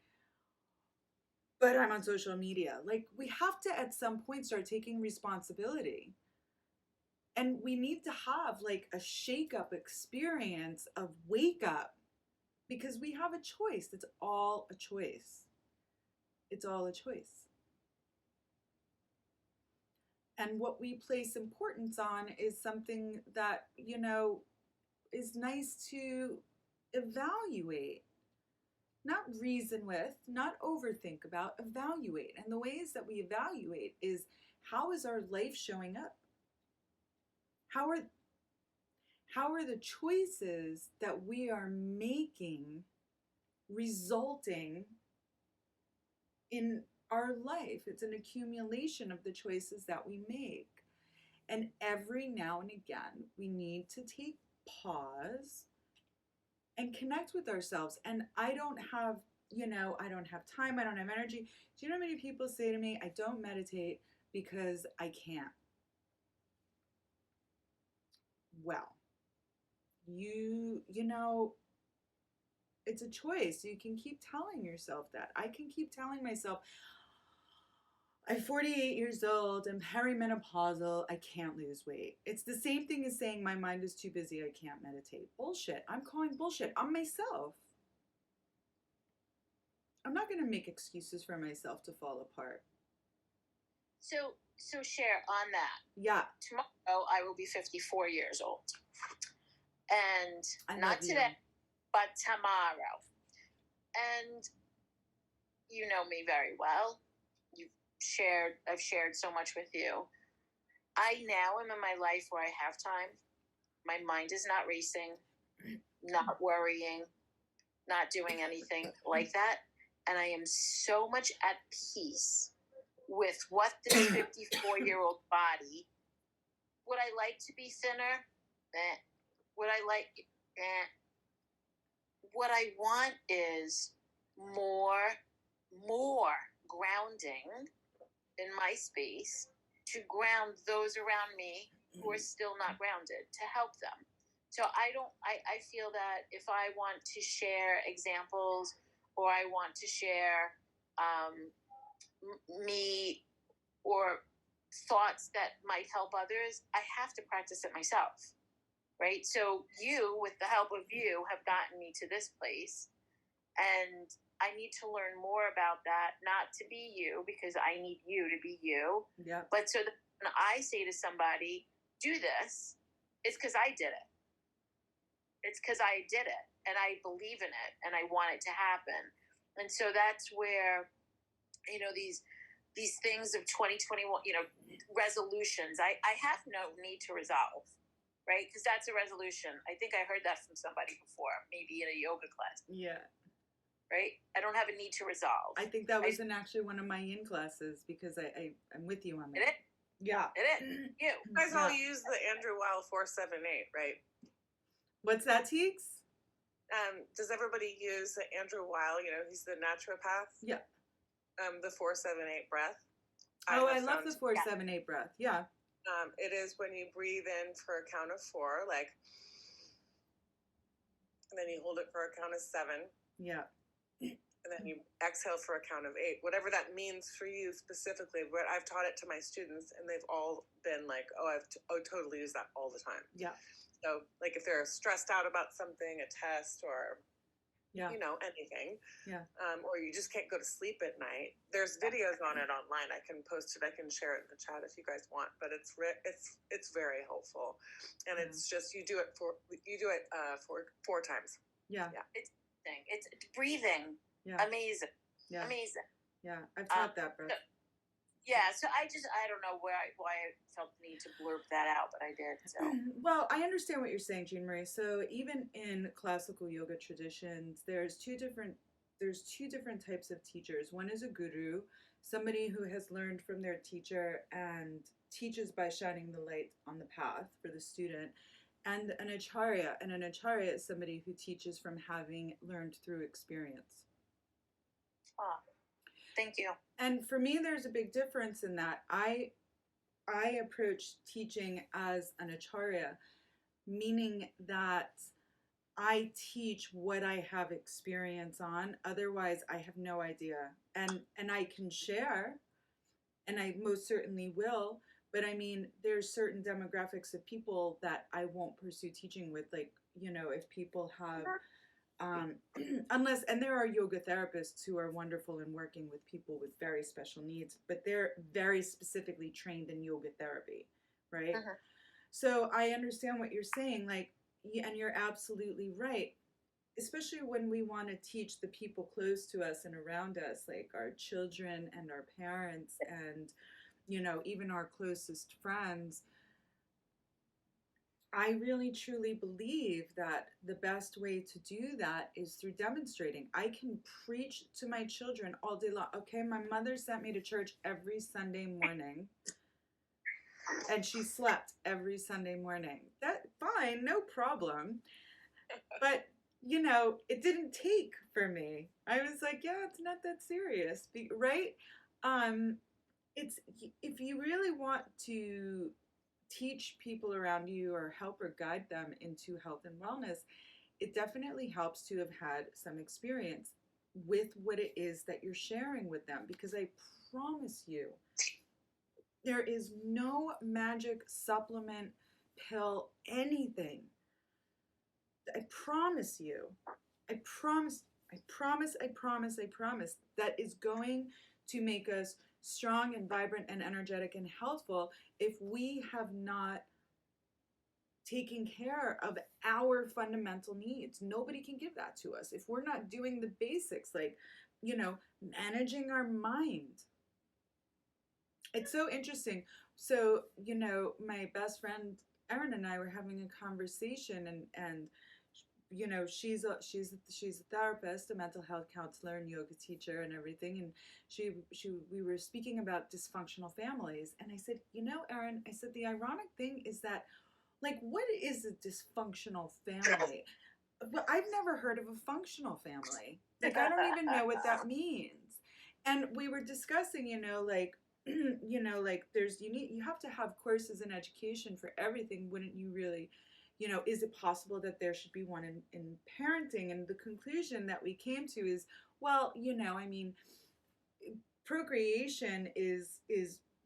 but I'm on social media. Like, we have to at some point start taking responsibility. And we need to have like a shake up experience of wake up, because we have a choice. It's all a choice. It's all a choice. And what we place importance on is something that, you know, is nice to evaluate, not reason with, not overthink about, evaluate. And the ways that we evaluate is, how is our life showing up? How are the choices that we are making resulting in our life? It's an accumulation of the choices that we make. And every now and again, we need to take pause and connect with ourselves. And I don't have, you know, I don't have time, I don't have energy. Do you know how many people say to me, I don't meditate because I can't? Well, you know, it's a choice. You can keep telling yourself that. I can keep telling myself, I'm 48 years old, I'm perimenopausal, I can't lose weight. It's the same thing as saying my mind is too busy, I can't meditate. Bullshit. I'm calling bullshit on myself. I'm not going to make excuses for myself to fall apart. So share on that. Yeah. Tomorrow I will be 54 years old. And I not love today, you. but tomorrow. And you know me very well. I've shared so much with you. I now am in my life where I have time. My mind is not racing, not worrying, not doing anything like that. And I am so much at peace with what this 54-year-old body, would I like to be thinner? Would I like, what I want is more grounding in my space to ground those around me who are still not grounded, to help them. So I feel that if I want to share examples, or I want to share me or thoughts that might help others, I have to practice it myself, right? So you, with the help of you, have gotten me to this place, and I need to learn more about that, not to be you, because I need you to be you. Yeah. But so that when I say to somebody, do this, it's because I did it. It's because I did it, and I believe in it, and I want it to happen. And so that's where, you know, these things of 2021, you know, resolutions, I have no need to resolve, right? Because that's a resolution. I think I heard that from somebody before, maybe in a yoga class. Yeah. Right? I don't have a need to resolve. I think that was in actually one of my yin classes, because I'm with you on that. It is? Yeah. It is. You guys all use the Andrew Weil 478, right? What's that, Teeks? Does everybody use the Andrew Weil? You know, he's the naturopath. Yeah. The 478 breath. I love the 478 breath. Yeah. It is when you breathe in for a count of 4, like, and then you hold it for a count of 7. Yeah. And then you exhale for a count of 8, whatever that means for you specifically. But I've taught it to my students, and they've all been like, I totally use that all the time. Yeah. So, like, if they're stressed out about something, a test, or Yeah. you know, anything. Yeah. Or you just can't go to sleep at night. There's videos on it online. I can post it. I can share it in the chat if you guys want. But it's very helpful, and it's just you do it for 4 times. Yeah. It's breathing. Yeah. Amazing. Yeah. Amazing. Yeah. I've taught that, Broth. Yeah, so I don't know why I felt the need to blurb that out, but I did. So Well, I understand what you're saying, Jean Marie. So even in classical yoga traditions, there's two different types of teachers. One is a guru, somebody who has learned from their teacher and teaches by shining the light on the path for the student, and an acharya. And an acharya is somebody who teaches from having learned through experience. thank you. And for me, there's a big difference in that. I approach teaching as an acharya, meaning that I teach what I have experience on. Otherwise, I have no idea. And I can share, and I most certainly will. But I mean, there's certain demographics of people that I won't pursue teaching with. Like, you know, if people have unless, and there are yoga therapists who are wonderful in working with people with very special needs, but they're very specifically trained in yoga therapy, right? So I understand what you're saying, like, and you're absolutely right, especially when we want to teach the people close to us and around us, like our children and our parents and, you know, even our closest friends. I really truly believe that the best way to do that is through demonstrating. I can preach to my children all day long. Okay, my mother sent me to church every Sunday morning, and she slept every Sunday morning. That fine, no problem. But you know, it didn't take for me. I was like, yeah, it's not that serious, right? It's if you really want to teach people around you or help or guide them into health and wellness, it definitely helps to have had some experience with what it is that you're sharing with them, because I promise you, there is no magic supplement, pill, anything. I promise you, I promise that is going to make us strong and vibrant and energetic and healthful if we have not taken care of our fundamental needs. Nobody can give that to us if we're not doing the basics, like, you know, managing our mind. It's so interesting. So, you know, my best friend Erin and I were having a conversation, and you know, she's a therapist, a mental health counselor, and yoga teacher, and everything. And we were speaking about dysfunctional families, and I said, you know, Erin, I said the ironic thing is that, like, what is a dysfunctional family? Well, I've never heard of a functional family. Like, I don't even know what that means. And we were discussing, you know, like, you know, like you have to have courses in education for everything. Wouldn't you really? You know, is it possible that there should be one in parenting? And the conclusion that we came to is, well, you know, I mean, procreation is,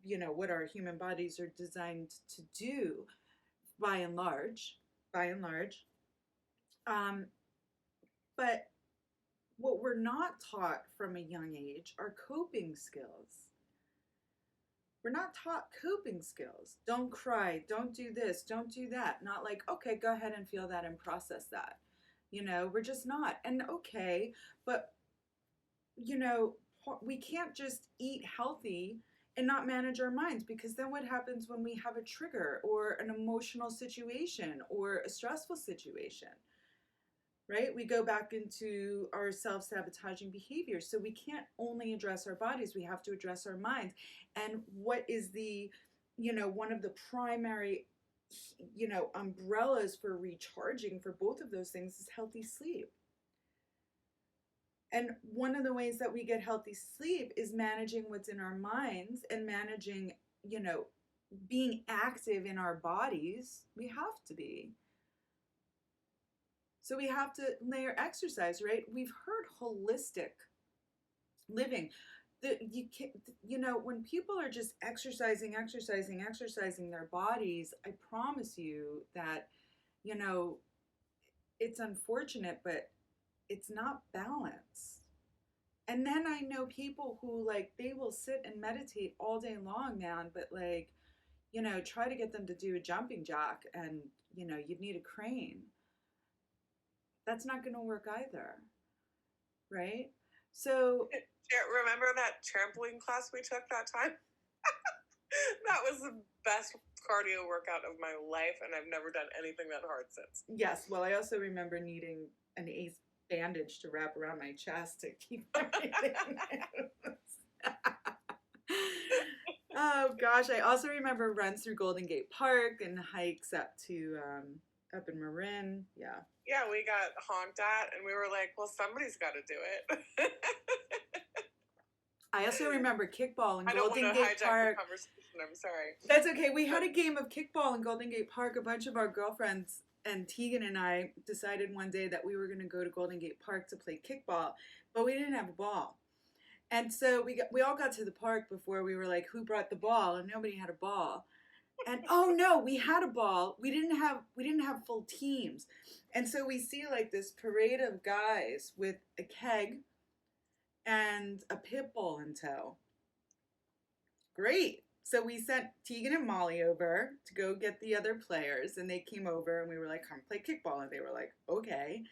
you know, what our human bodies are designed to do by and large. But what we're not taught from a young age are coping skills. We're not taught coping skills. Don't cry. Don't do this. Don't do that. Not like, okay, go ahead and feel that and process that. You know, we're just not. And okay, but, you know, we can't just eat healthy and not manage our minds, because then what happens when we have a trigger or an emotional situation or a stressful situation? Right? We go back into our self-sabotaging behavior. So we can't only address our bodies, we have to address our minds. And what is the, you know, one of the primary, you know, umbrellas for recharging for both of those things is healthy sleep. And one of the ways that we get healthy sleep is managing what's in our minds and managing, you know, being active in our bodies. We have to be. So we have to layer exercise, right? We've heard holistic living. You know, when people are just exercising their bodies, I promise you that, you know, it's unfortunate, but it's not balance. And then I know people who like they will sit and meditate all day long, man, but like, you know, try to get them to do a jumping jack and, you know, you'd need a crane. That's not going to work either. Right? So, Remember that trampoline class we took that time? That was the best cardio workout of my life, and I've never done anything that hard since. yes, well, I also remember needing an ace bandage to wrap around my chest to keep everything Oh gosh, I also remember runs through Golden Gate Park and hikes up to up in Marin. Yeah. Yeah, we got honked at, and we were like, well, somebody's got to do it. I also remember kickball in I don't Golden want to Gate hijack Park. the conversation. I'm sorry. That's okay. We had a game of kickball in Golden Gate Park. A bunch of our girlfriends and Tegan and I decided one day that we were going to go to Golden Gate Park to play kickball, but we didn't have a ball. And so we all got to the park before we were like, who brought the ball? And nobody had a ball. And oh no, we had a ball. We didn't have full teams. And so we see like this parade of guys with a keg and a pit bull in tow. Great. So we sent Tegan and Molly over to go get the other players, and they came over and we were like, come play kickball. And they were like, okay.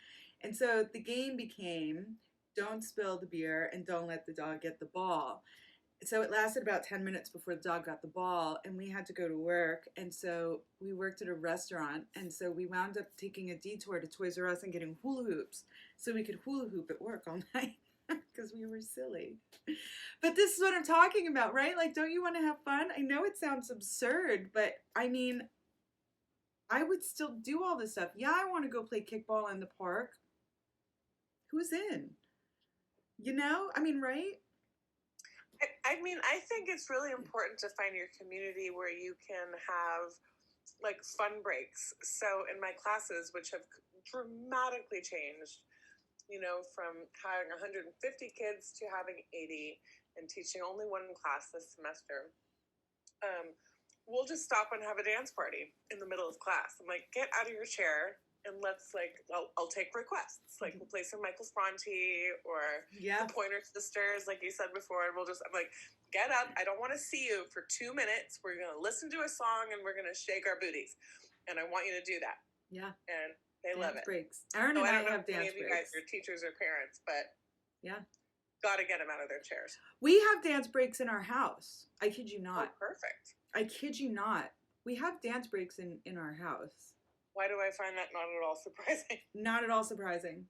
And so the game became don't spill the beer and don't let the dog get the ball. So it lasted about 10 minutes before the dog got the ball, and we had to go to work. And so we worked at a restaurant, and so we wound up taking a detour to Toys R Us and getting hula hoops so we could hula hoop at work all night because we were silly. But this is what I'm talking about, right? Like, don't you want to have fun? I know it sounds absurd, but I mean, I would still do all this stuff. Yeah, I want to go play kickball in the park. Who's in? You know? I mean, right? I mean, I think it's really important to find your community where you can have like fun breaks. So in my classes, which have dramatically changed, you know, from having 150 kids to having 80 and teaching only one class this semester, we'll just stop and have a dance party in the middle of class. I'm like, get out of your chair and let's like, I'll take requests. Like we'll play some Michael Sponti or the Pointer Sisters, like you said before. And I'm like, get up. I don't want to see you for 2 minutes. We're going to listen to a song and we're going to shake our booties. And I want you to do that. Yeah. And they dance love it. Breaks. Aaron and I have dance breaks. You guys, your teachers or parents, but yeah. Got to get them out of their chairs. We have dance breaks in our house. I kid you not. Oh, perfect. I kid you not. We have dance breaks in our house. Why do I find that not at all surprising? Not at all surprising.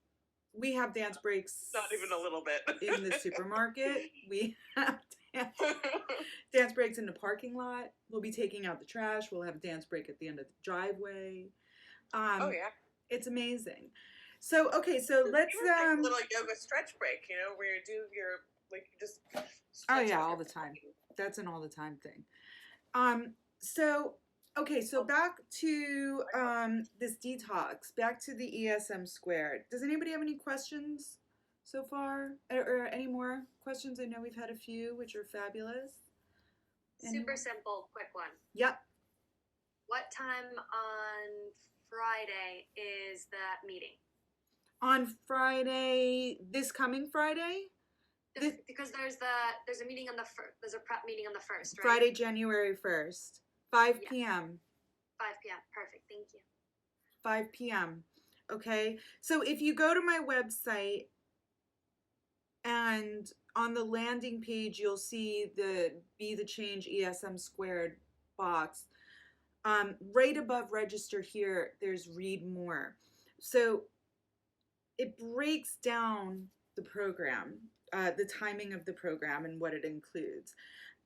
We have dance breaks. Not even a little bit. In the supermarket. We have dance breaks in the parking lot. We'll be taking out the trash. We'll have a dance break at the end of the driveway. Oh, yeah. It's amazing. So, okay, so let's... like a little yoga stretch break, you know, where you do your, like, you just... Oh, yeah, all the time. That's an all the time thing. So... Okay, so back to this detox, back to the esm². Does anybody have any questions so far? Or any more questions? I know we've had a few, which are fabulous. Super simple, quick one. Yep. What time on Friday is that meeting? On Friday, this coming Friday? Because there's a meeting on the there's a prep meeting on the 1st, right? Friday, January 1st. 5 p.m. 5 p.m. Perfect. Thank you. 5 p.m. Okay. So if you go to my website and on the landing page, you'll see the Be the Change esm² box. Right above register here, there's read more. So it breaks down the program, the timing of the program and what it includes.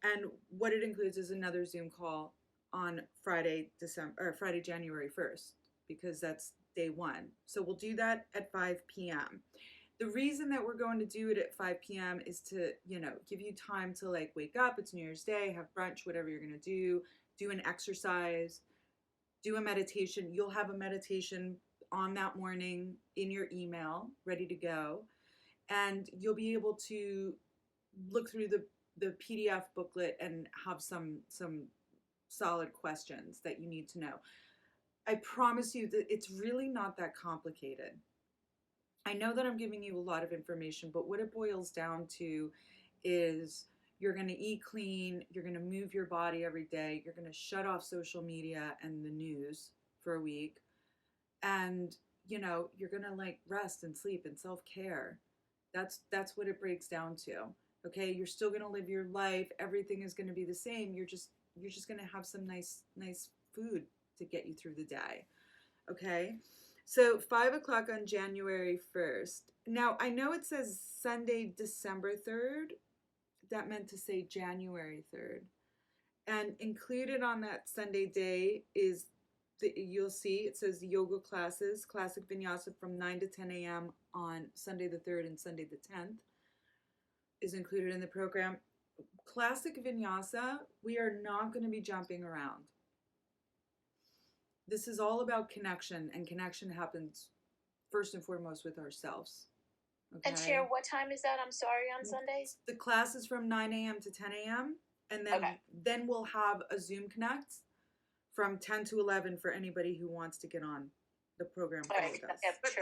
And what it includes is another Zoom call on Friday, January 1st, because that's day one. So we'll do that at 5 p.m. The reason that we're going to do it at 5 p.m. is to, you know, give you time to like wake up. It's New Year's Day, have brunch, whatever you're going to do an exercise, do a meditation. You'll have a meditation on that morning in your email, ready to go. And you'll be able to look through the PDF booklet and have some solid questions that you need to know. I promise you that it's really not that complicated. I know that I'm giving you a lot of information, but what it boils down to is you're going to eat clean, you're going to move your body every day, you're going to shut off social media and the news for a week, and you're going to like rest and sleep and self-care. That's what it breaks down to. Okay, you're still going to live your life, everything is going to be the same. You're just going to have some nice food to get you through the day. Okay, so 5 o'clock on January 1st. Now, I know it says Sunday, December 3rd. That meant to say January 3rd. And included on that Sunday day is, you'll see, it says yoga classes, classic vinyasa from 9 to 10 a.m. on Sunday the 3rd and Sunday the 10th is included in the program. Classic vinyasa, we are not going to be jumping around. This is all about connection, and connection happens first and foremost with ourselves. Okay? And Cher, what time is that? I'm sorry, on Sundays? The class is from 9 a.m. to 10 a.m. And then we'll have a Zoom Connect from 10 to 11 for anybody who wants to get on the program call with us. But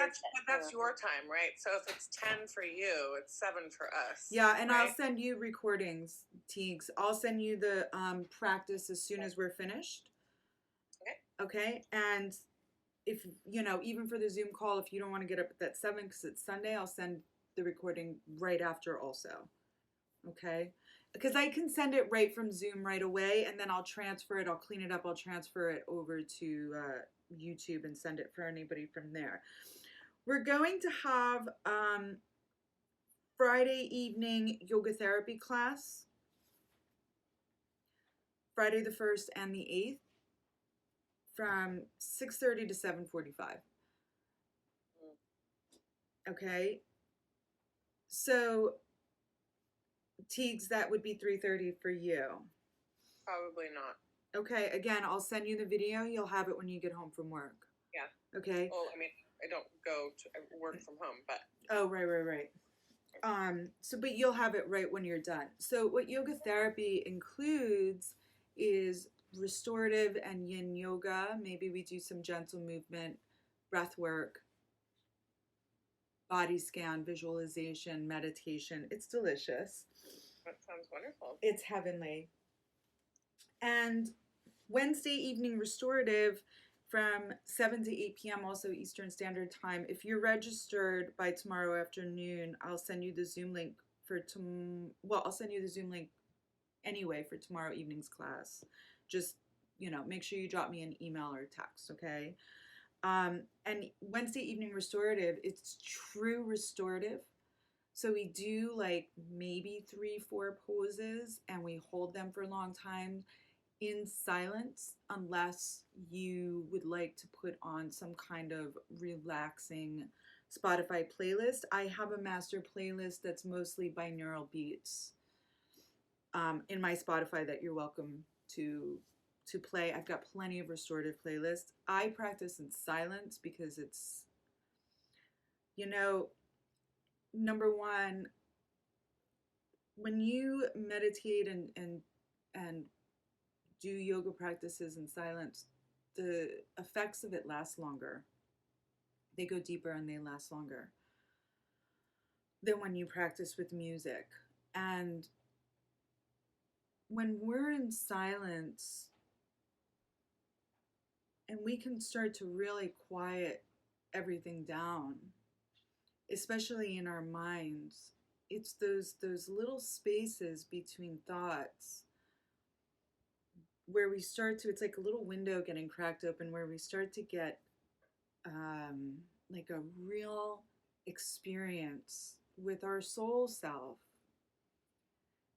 that's your time, right? So if it's 10 for you, it's 7 for us. Yeah, and right? I'll send you recordings, Teagues. I'll send you the practice as soon as we're finished. Okay, and if, even for the Zoom call, if you don't want to get up at that 7 because it's Sunday, I'll send the recording right after also. Okay, because I can send it right from Zoom right away, and then I'll transfer it, I'll clean it up, I'll transfer it over to YouTube and send it for anybody from there. We're going to have Friday evening yoga therapy class, Friday the 1st and the 8th. From 6:30 to 7:45. Okay. So, Teagues, that would be 3:30 for you. Probably not. Okay. Again, I'll send you the video. You'll have it when you get home from work. Yeah. Okay. Well, I mean, I don't go to work from home, but. Oh, right. But you'll have it right when you're done. So, what yoga therapy includes is restorative and yin yoga. Maybe we do some gentle movement, breath work, body scan, visualization, meditation. It's delicious. That sounds wonderful. It's heavenly. And Wednesday evening restorative from 7 to 8 p.m. also Eastern Standard Time. If you're registered by tomorrow afternoon, I'll send you the Zoom link I'll send you the Zoom link anyway for tomorrow evening's class. Just, make sure you drop me an email or text, okay? And Wednesday evening restorative, it's true restorative. So we do like maybe 3-4 poses, and we hold them for a long time in silence, unless you would like to put on some kind of relaxing Spotify playlist. I have a master playlist that's mostly binaural beats in my Spotify that you're welcome to play. I've got plenty of restorative playlists. I practice in silence because it's, number one, when you meditate and do yoga practices in silence, the effects of it last longer. They go deeper and they last longer than when you practice with music. And when we're in silence and we can start to really quiet everything down, especially in our minds, it's those little spaces between thoughts where we start to, it's like a little window getting cracked open where we start to get like a real experience with our soul self.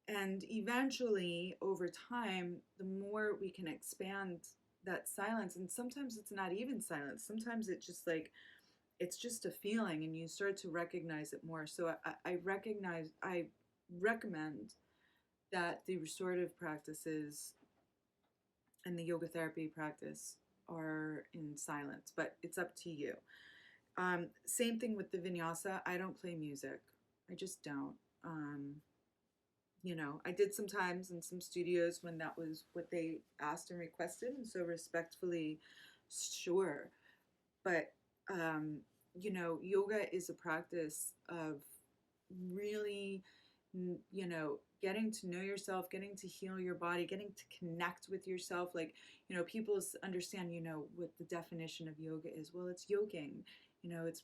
And eventually, over time, the more we can expand that silence, and sometimes it's not even silence, sometimes it's just like, it's just a feeling, and you start to recognize it more. So I recommend that the restorative practices and the yoga therapy practice are in silence, but it's up to you. Same thing with the vinyasa. I don't play music. I just don't. I did sometimes in some studios when that was what they asked and requested, and so respectfully, sure. But you know, yoga is a practice of really, you know, getting to know yourself, getting to heal your body, getting to connect with yourself. Like, you know, people understand, you know, what the definition of yoga is. Well, it's yoging. You know, it's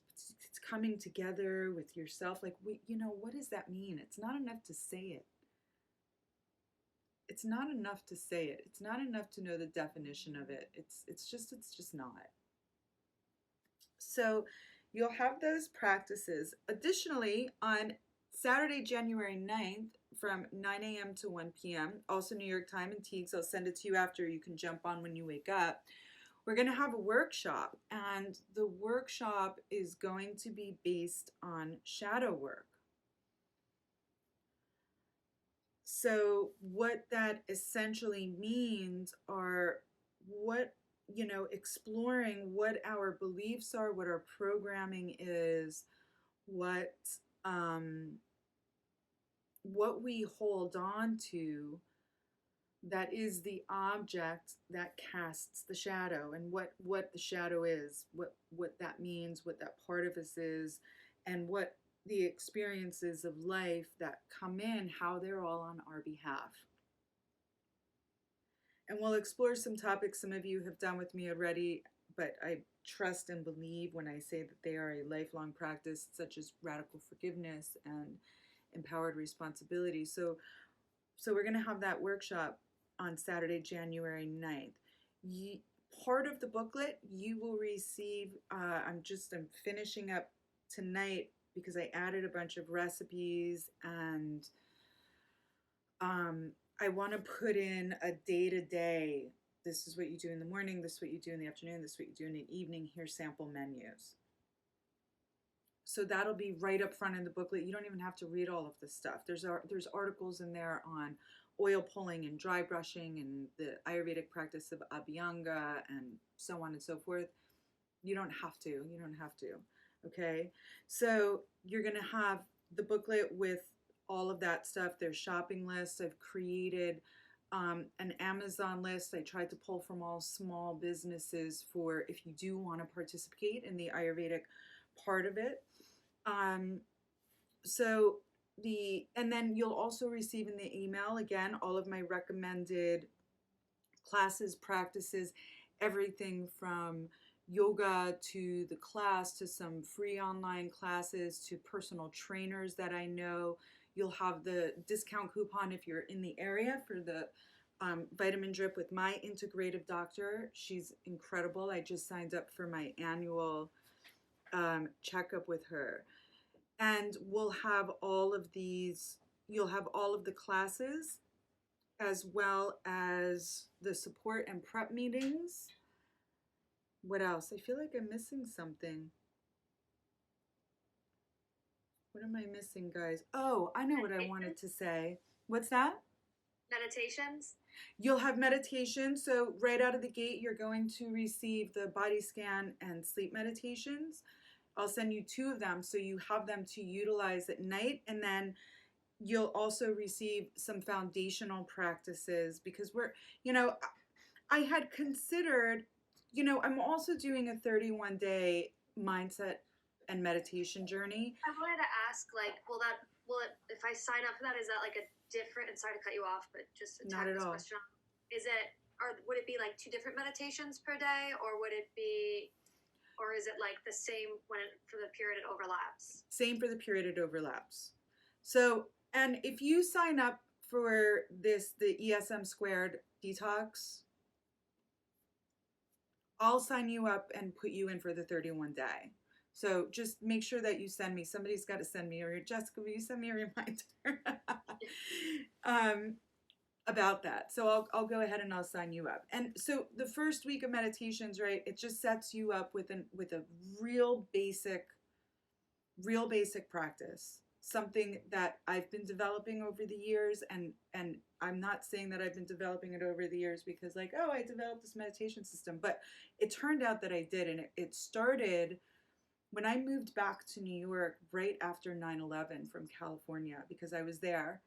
coming together with yourself. Like, you know, what does that mean? It's not enough to say it. It's not enough to say it. It's not enough to know the definition of it. It's just not. So you'll have those practices. Additionally, on Saturday, January 9th, from 9 a.m. to 1 p.m., also New York time and Teagues, I'll send it to you after. You can jump on when you wake up. We're going to have a workshop, and the workshop is going to be based on shadow work. So what that essentially means are you know, exploring what our beliefs are, what our programming is, what we hold on to that is the object that casts the shadow, and what the shadow is, what that means, what that part of us is, and what the experiences of life that come in, how they're all on our behalf. And we'll explore some topics some of you have done with me already, but I trust and believe when I say that they are a lifelong practice, such as radical forgiveness and empowered responsibility. So we're going to have that workshop on Saturday, January 9th. Part of the booklet you will receive, I'm finishing up tonight because I added a bunch of recipes, and I want to put in a day-to-day. This is what you do in the morning, this is what you do in the afternoon, this is what you do in the evening. Here's sample menus. So that'll be right up front in the booklet. You don't even have to read all of this stuff. There's articles in there on oil pulling and dry brushing and the Ayurvedic practice of Abhyanga and so on and so forth. You don't have to. You don't have to. Okay? So you're going to have the booklet with all of that stuff. There's shopping lists. I've created an Amazon list. I tried to pull from all small businesses for if you do want to participate in the Ayurvedic part of it. And then you'll also receive in the email, again, all of my recommended classes, practices, everything from yoga to the class to some free online classes to personal trainers that I know. You'll have the discount coupon if you're in the area for the vitamin drip with my integrative doctor. She's incredible. I just signed up for my annual checkup with her. And we'll have all of these, you'll have all of the classes as well as the support and prep meetings. What else? I feel like I'm missing something. What am I missing, guys? Oh, I know what I wanted to say. What's that? Meditations. You'll have meditation. So right out of the gate, you're going to receive the body scan and sleep meditations. I'll send you 2 of them so you have them to utilize at night. And then you'll also receive some foundational practices because I had considered, I'm also doing a 31-day mindset and meditation journey. I wanted to ask, if I sign up for that, is that like a different, and sorry to cut you off, but just to Not tack at this all. question on, would it be like 2 different meditations per day, or would it be, or is it like the same for the period it overlaps? Same for the period it overlaps. So, and if you sign up for the esm² detox, I'll sign you up and put you in for the 31-day. So just make sure that you send me. Somebody's got to send me, or Jessica, will you send me a reminder about that? So I'll go ahead and I'll sign you up. And so the first week of meditations, right? It just sets you up with a real basic practice. Something that I've been developing over the years, and I'm not saying that I've been developing it over the years because I developed this meditation system, but it turned out that I did, and it started when I moved back to New York right after 9/11 from California, because I was there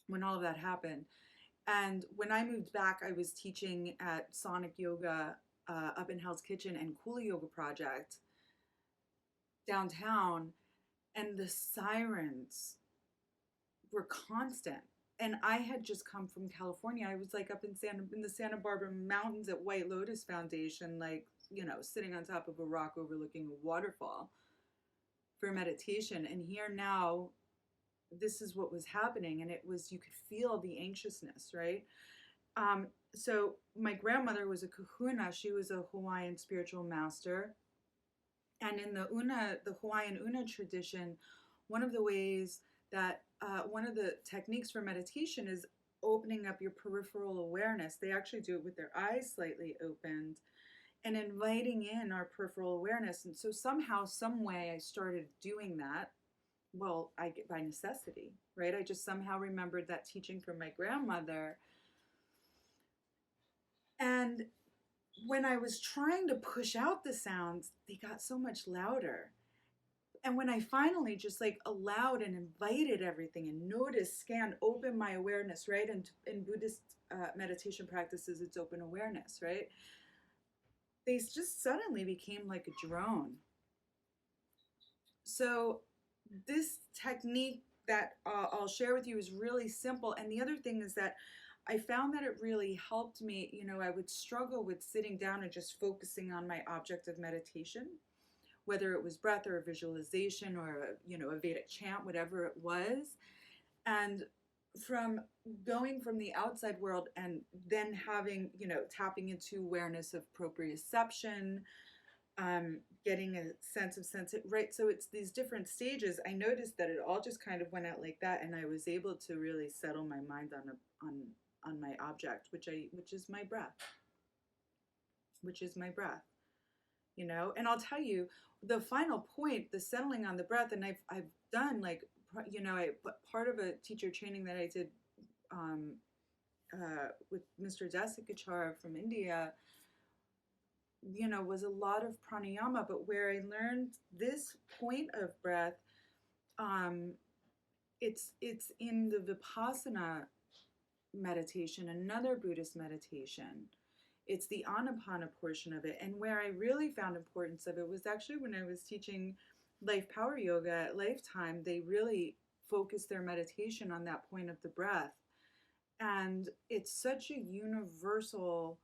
when all of that happened. And when I moved back, I was teaching at Sonic Yoga up in Hell's Kitchen and Kula Yoga Project. downtown, and the sirens were constant. And I had just come from California. I was like up in the Santa Barbara Mountains at White Lotus Foundation, like, you know, sitting on top of a rock overlooking a waterfall for meditation. And here now, this is what was happening. And it was, you could feel the anxiousness, right? So my grandmother was a kahuna. She was a Hawaiian spiritual master. And in the Hawaiian Una tradition, one of the ways that one of the techniques for meditation is opening up your peripheral awareness. They actually do it with their eyes slightly opened and inviting in our peripheral awareness. And so somehow, some way, I started doing that. Well, I get by necessity, right? I just somehow remembered that teaching from my grandmother. And when I was trying to push out the sounds, they got so much louder. And when I finally just like allowed and invited everything and noticed, scanned, opened my awareness, right? And in Buddhist meditation practices, it's open awareness, right? They just suddenly became like a drone. So this technique that I'll share with you is really simple. And the other thing is that I found that it really helped me. You know, I would struggle with sitting down and just focusing on my object of meditation, whether it was breath or a visualization or, you know, a Vedic chant, whatever it was. And from going from the outside world and then having, you know, tapping into awareness of proprioception, getting a sense of right? So it's these different stages. I noticed that it all just kind of went out like that, and I was able to really settle my mind on my object, which is my breath. You know, and I'll tell you, the final point, the settling on the breath, and I've done, like, you know, part of a teacher training that I did with Mr. Dasikachara from India, you know, was a lot of pranayama. But where I learned this point of breath, it's in the Vipassana meditation, another Buddhist meditation. It's the Anapana portion of it. And where I really found importance of it was actually when I was teaching Life Power Yoga at Lifetime. They really focused their meditation on that point of the breath. And it's such a universal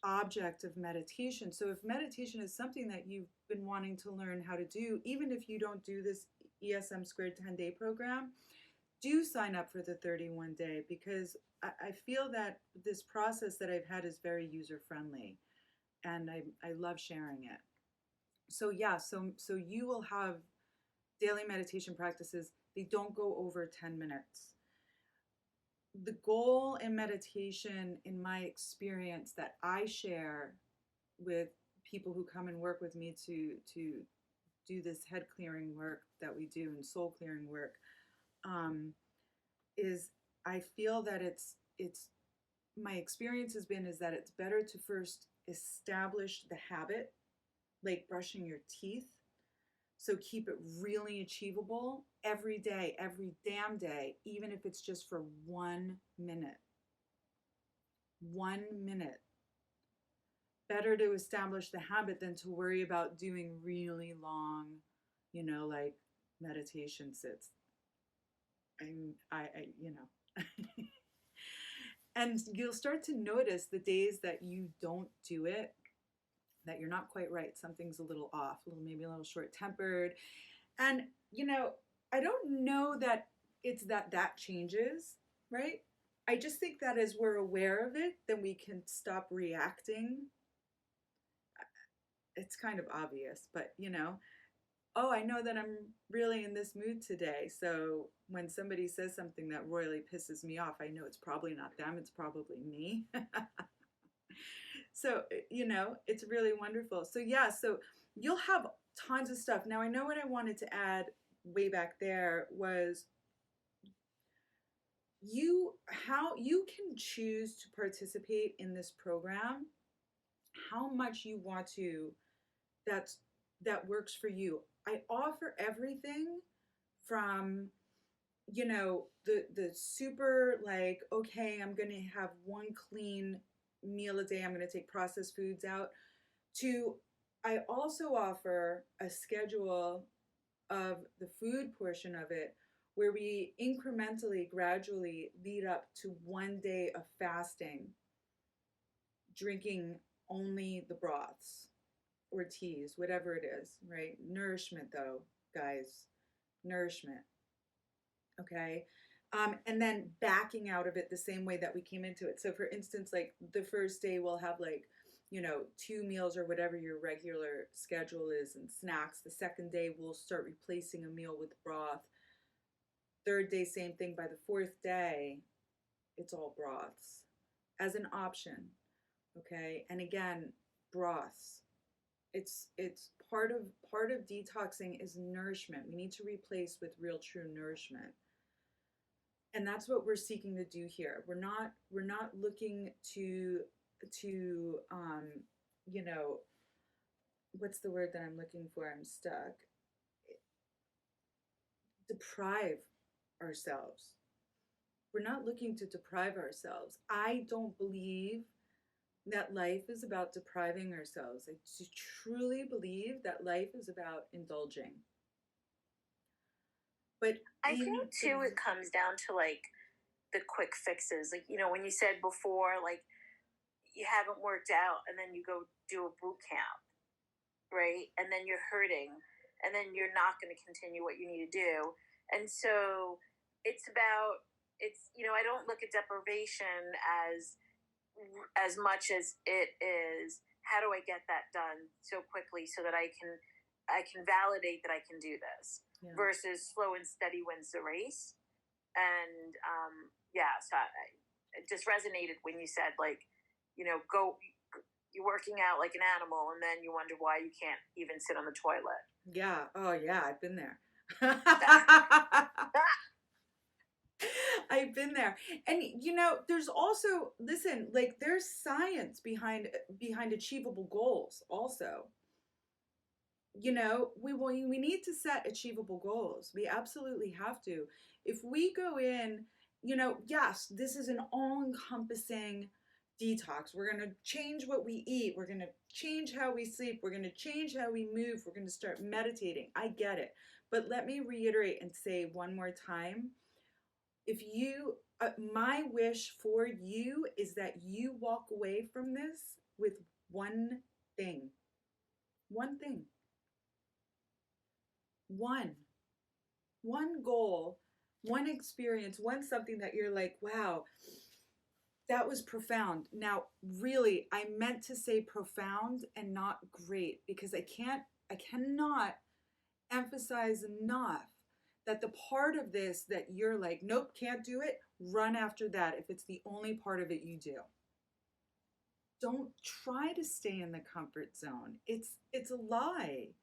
object of meditation. So if meditation is something that you've been wanting to learn how to do, even if you don't do this esm² 10-day program, do sign up for the 31-day, because I feel that this process that I've had is very user-friendly, and I love sharing it. So yeah, so you will have daily meditation practices. They don't go over 10 minutes. The goal in meditation, in my experience, that I share with people who come and work with me to do this head clearing work that we do and soul clearing work, is I feel that it's my experience has been is that it's better to first establish the habit, like brushing your teeth. So keep it really achievable every day, every damn day, even if it's just for 1 minute. 1 minute. Better to establish the habit than to worry about doing really long, you know, like meditation sits. I you know. And you'll start to notice the days that you don't do it, that you're not quite right. Something's a little off, maybe a little short-tempered. And, you know, I don't know that it's that changes, right? I just think that as we're aware of it, then we can stop reacting. It's kind of obvious, but, you know, oh, I know that I'm really in this mood today. So when somebody says something that royally pisses me off, I know it's probably not them, it's probably me. So, you know, it's really wonderful. So yeah, so you'll have tons of stuff. Now I know what I wanted to add way back there was how you can choose to participate in this program, how much you want to, that works for you. I offer everything from, you know, the super like, okay, I'm going to have one clean meal a day, I'm going to take processed foods out, to I also offer a schedule of the food portion of it, where we incrementally, gradually lead up to 1 day of fasting, drinking only the broths or teas, whatever it is, right? Nourishment, though, guys, nourishment. Okay. And then backing out of it the same way that we came into it. So, for instance, like the first day we'll have like, 2 meals or whatever your regular schedule is and snacks. The second day we'll start replacing a meal with broth. Third day, same thing. By the fourth day, it's all broths as an option. Okay. And again, broths. It's part of detoxing is nourishment. We need to replace with real true nourishment. And that's what we're seeking to do here. We're not looking to what's the word that I'm looking for? I'm stuck. Deprive ourselves. We're not looking to deprive ourselves. I don't believe that life is about depriving ourselves. I truly believe that life is about indulging. But I think too, it comes down to like the quick fixes. Like, when you said before, like you haven't worked out and then you go do a boot camp, right? And then you're hurting and then you're not going to continue what you need to do. And so it's about, I don't look at deprivation as much as it is, how do I get that done so quickly so that I can validate that I can do this, versus slow and steady wins the race. And so it just resonated when you said, like, you're working out like an animal and then you wonder why you can't even sit on the toilet. Yeah. Oh yeah, I've been there. I've been there. And there's also, listen, like there's science behind achievable goals also. We need to set achievable goals. We absolutely have to. If we go in, yes, this is an all-encompassing detox. We're going to change what we eat. We're going to change how we sleep. We're going to change how we move. We're going to start meditating. I get it. But let me reiterate and say one more time. If my wish for you is that you walk away from this with one thing. One thing. One goal, one experience, one something that you're like, wow, that was profound. Now, really, I meant to say profound and not great, because I cannot emphasize enough that the part of this that you're like, nope, can't do it, run after that if it's the only part of it you do. Don't try to stay in the comfort zone. It's a lie.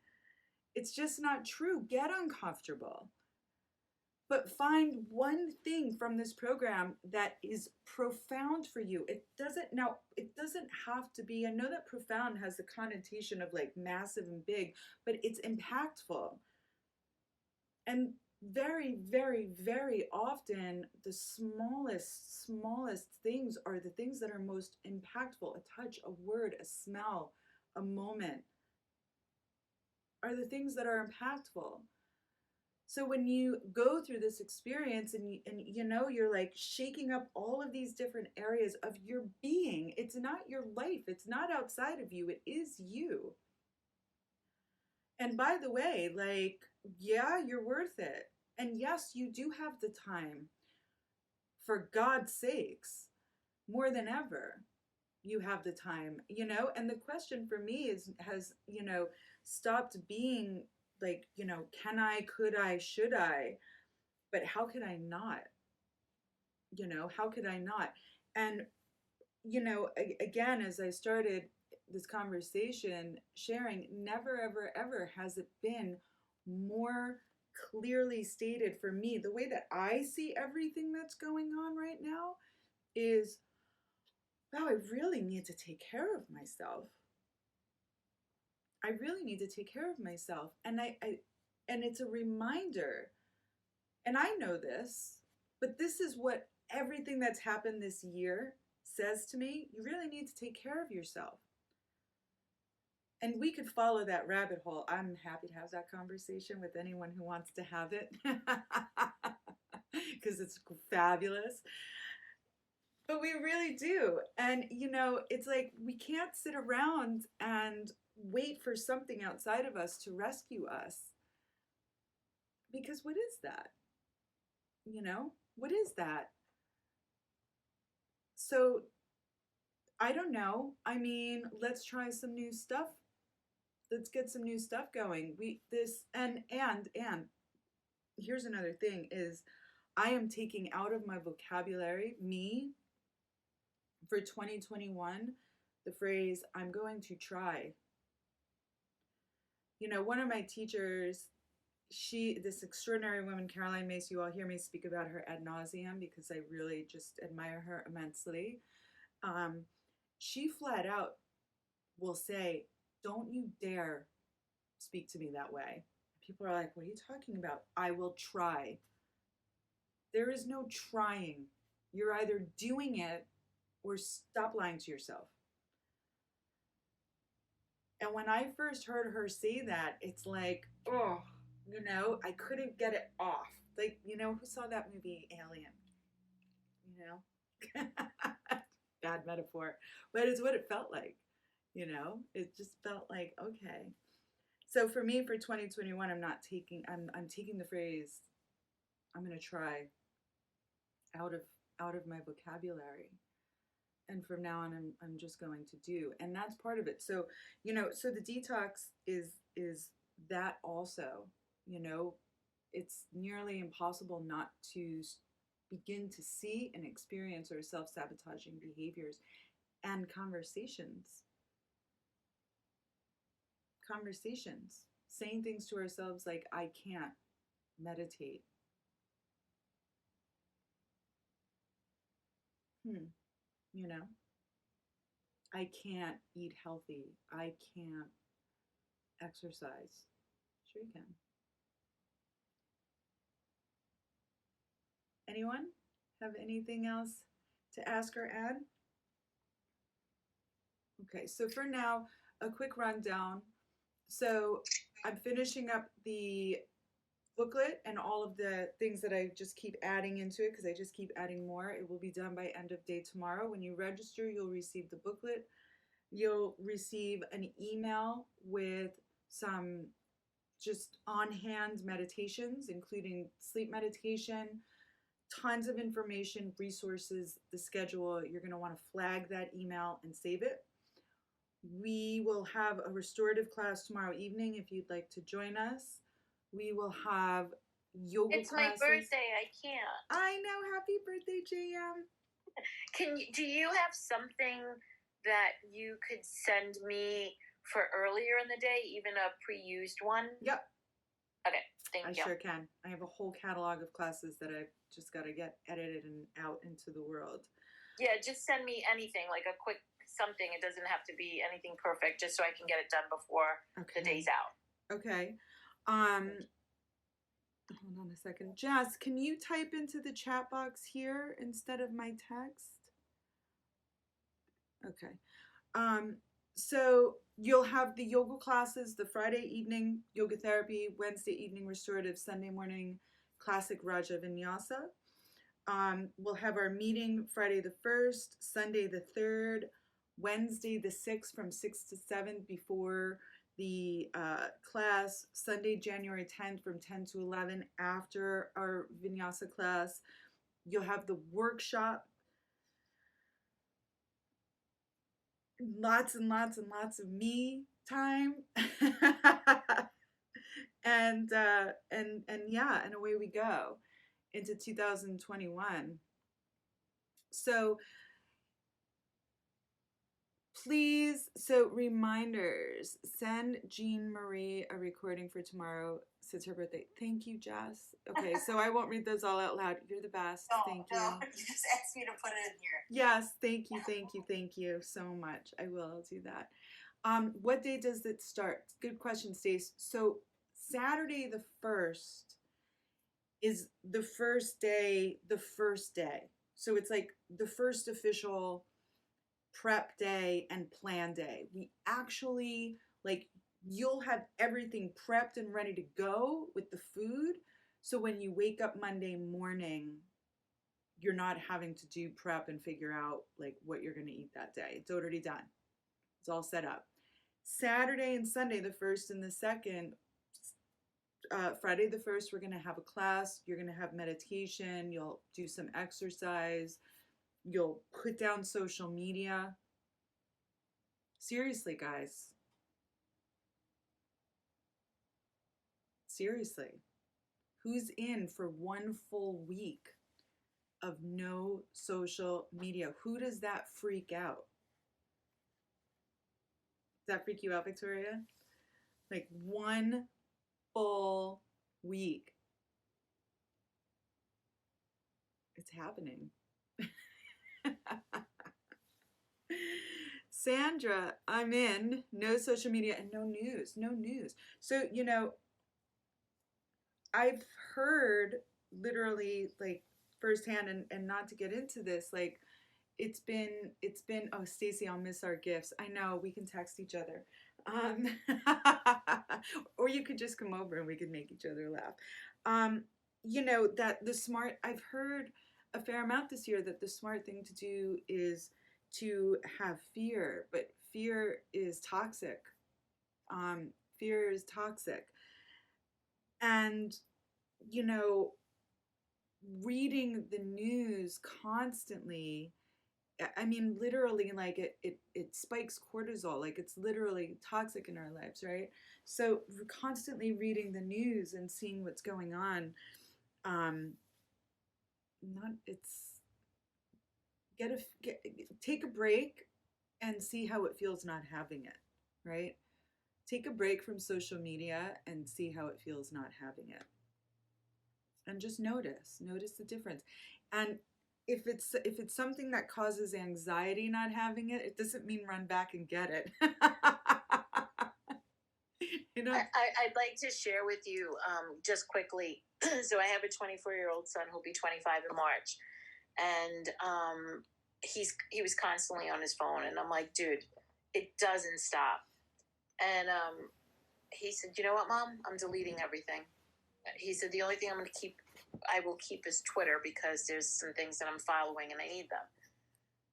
It's just not true. Get uncomfortable. But find one thing from this program that is profound for you. It doesn't have to be, I know that profound has the connotation of like massive and big, but it's impactful. And very, very, very often the smallest things are the things that are most impactful. A touch, a word, a smell, a moment are the things that are impactful. So when you go through this experience and you're like shaking up all of these different areas of your being, it's not your life, it's not outside of you, it is you. And by the way, like, yeah, you're worth it. And yes, you do have the time. For God's sakes, more than ever, you have the time, and the question for me has stopped being like, can I, could I, should I, but how could I not? How could I not? And, again, as I started this conversation sharing, never, ever, ever has it been more clearly stated for me. The way that I see everything that's going on right now is, wow, I really need to take care of myself. I really need to take care of myself. And and it's a reminder. And I know this, but this is what everything that's happened this year says to me. You really need to take care of yourself. And we could follow that rabbit hole. I'm happy to have that conversation with anyone who wants to have it, because it's fabulous. But we really do. And, you know, it's like we can't sit around and wait for something outside of us to rescue us. Because what is that? You know, what is that? So, I don't know. I mean, let's try some new stuff. Let's get some new stuff going. And here's another thing is I am taking out of my vocabulary, for 2021, the phrase, I'm going to try. You know, one of my teachers, this extraordinary woman, Caroline Mace, you all hear me speak about her ad nauseum because I really just admire her immensely. She flat out will say, don't you dare speak to me that way. People are like, what are you talking about? I will try. There is no trying. You're either doing it or stop lying to yourself. And when I first heard her say that, it's like, oh, you know, I couldn't get it off. Like, you know, who saw that movie Alien? You know? Bad metaphor. But it's what it felt like. You know? It just felt like, okay. So for me, for 2021, I'm taking the phrase, I'm gonna try out of my vocabulary. And from now on, I'm just going to do, and that's part of it. So, you know, so the detox is that also. You know, it's nearly impossible not to begin to see and experience our self-sabotaging behaviors and conversations, saying things to ourselves like, I can't meditate. You know, I can't eat healthy. I can't exercise. Sure you can. Anyone have anything else to ask or add? Okay, so for now, a quick rundown. So I'm finishing up the booklet and all of the things that I just keep adding into it because I just keep adding more. It will be done by end of day tomorrow. When you register, you'll receive the booklet. You'll receive an email with some just on-hand meditations, including sleep meditation, tons of information, resources, the schedule. You're going to want to flag that email and save it. We will have a restorative class tomorrow evening if you'd like to join us. We will have yoga It's classes. my birthday. I can't. I know. Happy birthday, JM. Do you have something that you could send me for earlier in the day, even a pre-used one? Yep. Okay, thank you. I sure can. I have a whole catalog of classes that I've just got to get edited and out into the world. Yeah, just send me anything, like a quick something. It doesn't have to be anything perfect, just so I can get it done before the day's out. Okay. Hold on a second. Jazz, can you type into the chat box here instead of my text? Okay. So you'll have the yoga classes, the Friday evening yoga therapy, Wednesday evening restorative, Sunday morning classic Raja Vinyasa. We'll have our meeting Friday the 1st, Sunday the 3rd, Wednesday the 6th from 6 to 7 before the class, Sunday, January 10th from 10 to 11 after our Vinyasa class. You'll have the workshop. Lots and lots and lots of me time. and yeah, and away we go into 2021. So please, so reminders, send Jean Marie a recording for tomorrow. It's her birthday. Thank you, Jess. Okay, so I won't read those all out loud. You're the best. Thank you. No, you just asked me to put it in here. Yes, thank you so much. I will. I'll do that. What day does it start? Good question, Stace. So Saturday the 1st is the first day. So it's like the first official prep day and plan day. We actually Like, you'll have everything prepped and ready to go with the food. So when you wake up Monday morning, you're not having to do prep and figure out like what you're going to eat that day. It's already done. It's all set up. Saturday and Sunday, the 1st and the 2nd, Friday the 1st, we're going to have a class. You're going to have meditation. You'll do some exercise. You'll put down social media. Seriously, guys. Seriously. Who's in for one full week of no social media? Who does that freak out? Does that freak you out, Victoria? Like, one full week. It's happening. Sandra, I'm in. No social media and no news. No news. So, I've heard literally like firsthand, and not to get into this, like it's been oh, Stacey, I'll miss our gifts. I know, we can text each other. Or you could just come over and we could make each other laugh. That I've heard a fair amount this year that the smart thing to do is to have fear, but fear is toxic. Fear is toxic. And, reading the news constantly, I mean, literally, like it spikes cortisol, like it's literally toxic in our lives, right? So constantly reading the news and seeing what's going on, take a break and see how it feels not having it, right? Take a break from social media and see how it feels not having it. And just notice the difference. And if it's something that causes anxiety not having it, it doesn't mean run back and get it. I'd like to share with you just quickly. So I have a 24-year-old son who'll be 25 in March, and he was constantly on his phone, and I'm like, dude, it doesn't stop. And he said, you know what, Mom? I'm deleting everything. He said, the only thing I will keep is Twitter, because there's some things that I'm following and I need them.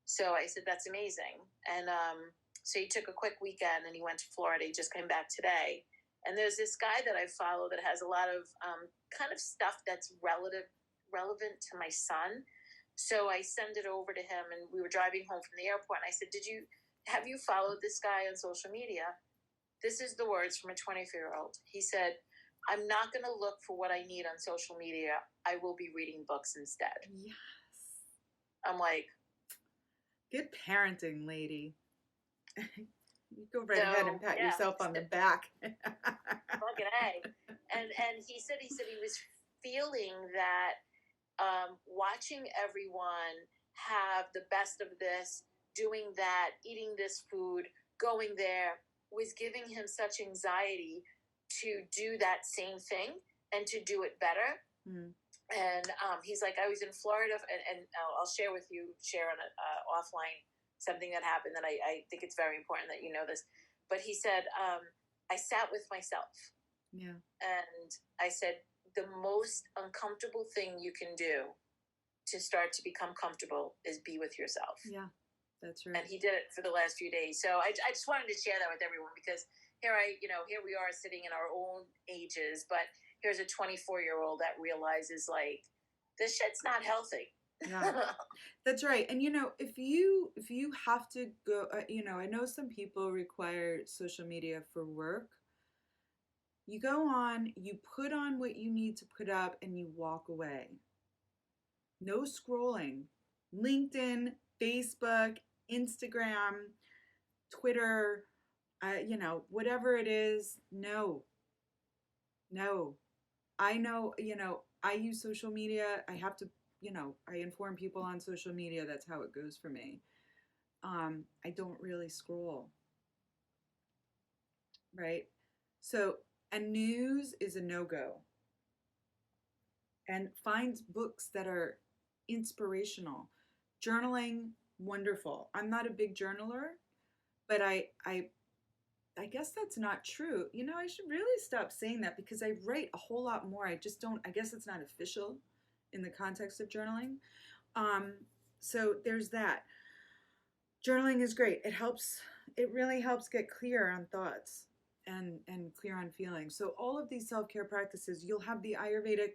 So I said, that's amazing. And so he took a quick weekend and he went to Florida. He just came back today. And there's this guy that I follow that has a lot of kind of stuff that's relevant to my son. So I send it over to him, and we were driving home from the airport, and I said, have you followed this guy on social media? This is the words from a 24-year-old. He said, I'm not going to look for what I need on social media. I will be reading books instead. Yes. I'm like, good parenting, lady. You go right ahead and pat yourself on the back. Fucking A. And he said he was feeling that watching everyone have the best of this, doing that, eating this food, going there, was giving him such anxiety to do that same thing and to do it better. Mm. And he's like, I was in Florida, and I'll share with you, on offline, something that happened that I think it's very important that you know this. But he said, I sat with myself. Yeah. And I said, the most uncomfortable thing you can do to start to become comfortable is be with yourself. Yeah, that's right. And he did it for the last few days. So I just wanted to share that with everyone, because here we are sitting in our own ages, but here's a 24-year-old that realizes, like, this shit's not healthy. Yeah, that's right. And if you have to go, I know some people require social media for work. You go on, you put on what you need to put up, and you walk away. No scrolling. LinkedIn, Facebook, Instagram, Twitter, whatever it is. No. I know, I use social media. I have to, I inform people on social media. That's how it goes for me. I don't really scroll. Right? So, and news is a no-go. And find books that are inspirational. Journaling, wonderful. I'm not a big journaler, but I I guess that's not true. You know, I should really stop saying that because I write a whole lot more. I just don't, I guess it's not official in the context of journaling. Um, so there's that. Journaling is great. It really helps get clear on thoughts and clear on feelings. So all of these self-care practices, you'll have the Ayurvedic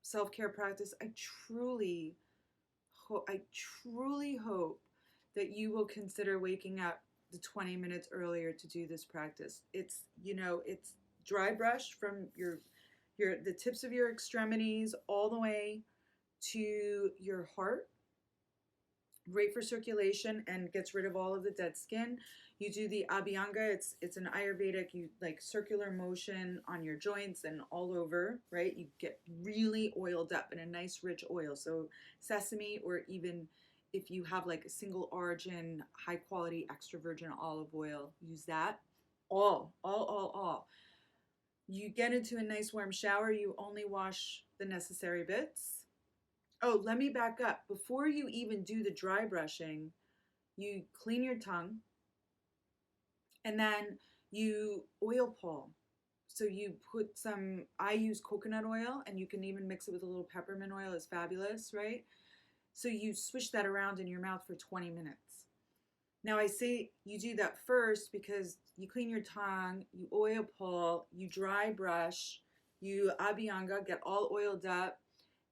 self-care practice. I truly hope that you will consider waking up the 20 minutes earlier to do this practice. It's, you know, it's dry brush from the tips of your extremities all the way to your heart, great for circulation and gets rid of all of the dead skin. You do the Abhyanga, it's an Ayurvedic, you like circular motion on your joints and all over, right? You get really oiled up in a nice rich oil. So sesame, or even if you have like a single origin, high quality extra virgin olive oil, use that. All. You get into a nice warm shower, you only wash the necessary bits. Oh, let me back up. Before you even do the dry brushing, you clean your tongue and then you oil pull. So you put some, I use coconut oil, and you can even mix it with a little peppermint oil. It's fabulous, right? So you swish that around in your mouth for 20 minutes. Now I say you do that first because you clean your tongue, you oil pull, you dry brush, you abhyanga, get all oiled up,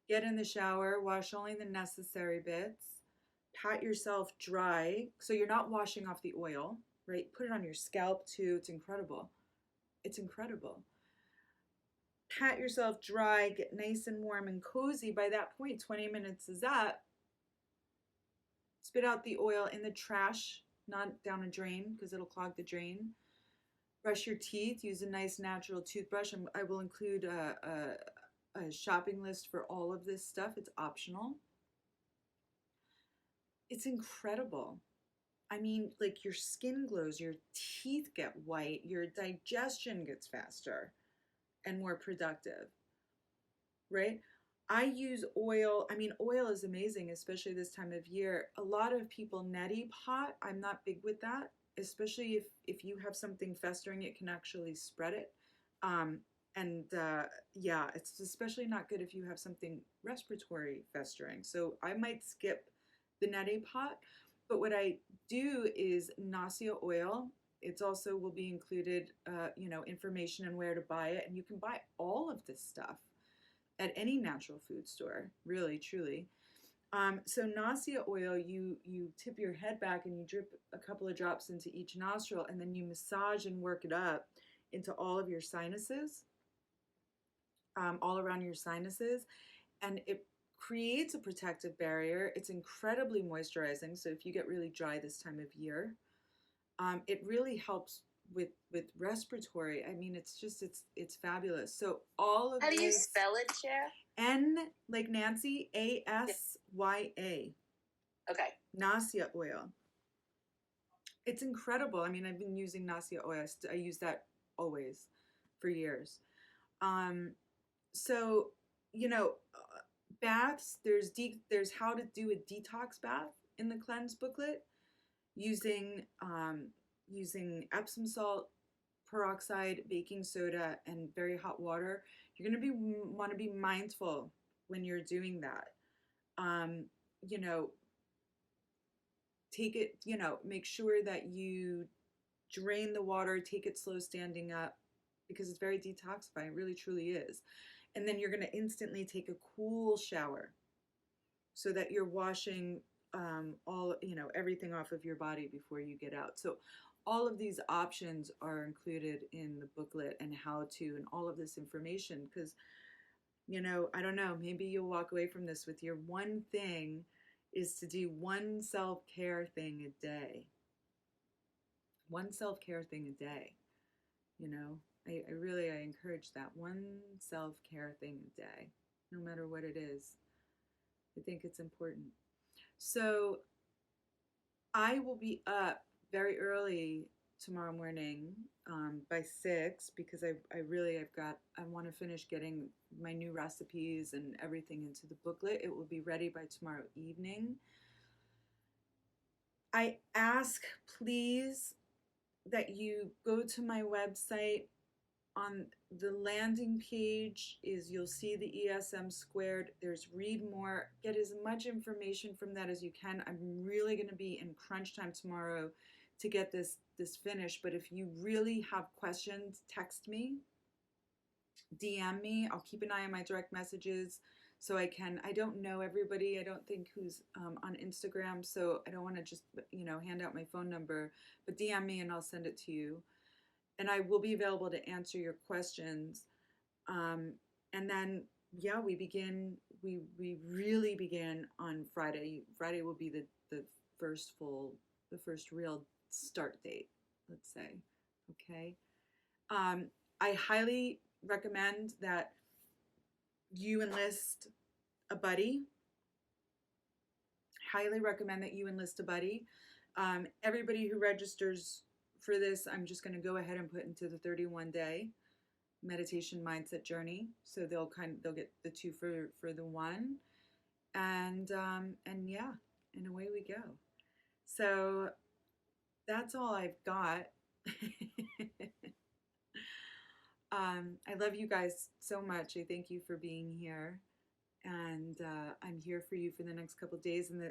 get in the shower, wash only the necessary bits, pat yourself dry. So you're not washing off the oil, right? Put it on your scalp too. It's incredible. It's incredible. Pat yourself dry, get nice and warm and cozy. By that point, 20 minutes is up. Spit out the oil in the trash, not down a drain because it'll clog the drain. Brush your teeth. Use a nice natural toothbrush. I will include a shopping list for all of this stuff. It's optional. It's incredible. I mean, like your skin glows, your teeth get white, your digestion gets faster and more productive, right? I use oil. I mean, oil is amazing, especially this time of year. A lot of people neti pot. I'm not big with that, especially if you have something festering, it can actually spread it. Yeah, it's especially not good if you have something respiratory festering. So I might skip the neti pot. But what I do is Nassia oil. It's also will be included, information on where to buy it. And you can buy all of this stuff at any natural food store, really, truly. So Nassia oil, you tip your head back and you drip a couple of drops into each nostril, and then you massage and work it up into all of your sinuses, all around your sinuses. And it creates a protective barrier. It's incredibly moisturizing. So if you get really dry this time of year, it really helps with respiratory. I mean, it's fabulous. So all of How do you this, spell it, Cher? N like Nancy, ASYA. Okay. Nassia oil. It's incredible. I mean, I've been using Nassia oil. I use that always for years. So, baths, there's how to do a detox bath in the cleanse booklet using Epsom salt, peroxide, baking soda, and very hot water. You're going to want to be mindful when you're doing that. Take it, make sure that you drain the water, take it slow standing up, because it's very detoxifying. It really, truly is. And then you're going to instantly take a cool shower so that you're washing everything off of your body before you get out. So all of these options are included in the booklet, and how to, and all of this information, because, I don't know, maybe you'll walk away from this with your one thing is to do one self-care thing a day. One self-care thing a day, I encourage that. One self-care thing a day, no matter what it is. I think it's important. So I will be up very early tomorrow morning by 6, because I want to finish getting my new recipes and everything into the booklet. It will be ready by tomorrow evening. I ask, please, that you go to my website. On the landing page is, you'll see the esm². There's read more. Get as much information from that as you can. I'm really going to be in crunch time tomorrow to get this finished. But if you really have questions, text me, DM me. I'll keep an eye on my direct messages so I don't know everybody, I don't think, who's on Instagram, so I don't want to just, hand out my phone number, but DM me and I'll send it to you. And I will be available to answer your questions. And then, yeah, we really begin on Friday. Friday will be the first real start date, let's say. Okay. I highly recommend that you enlist a buddy. Highly recommend that you enlist a buddy. Everybody who registers for this, I'm just going to go ahead and put into the 31-day meditation mindset journey. So they'll get the 2 for the 1, and yeah, and away we go. So that's all I've got. I love you guys so much. I thank you for being here, and I'm here for you for the next couple of days, and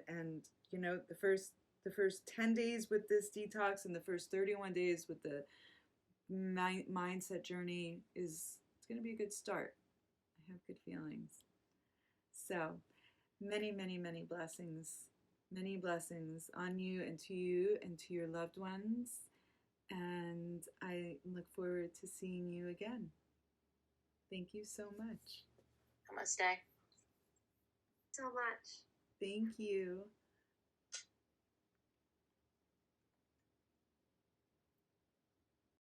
the first 10 days with this detox and the first 31 days with the mindset journey it's going to be a good start. I have good feelings. So many, many, many blessings on you and to your loved ones. And I look forward to seeing you again. Thank you so much. Namaste. So much. Thank you.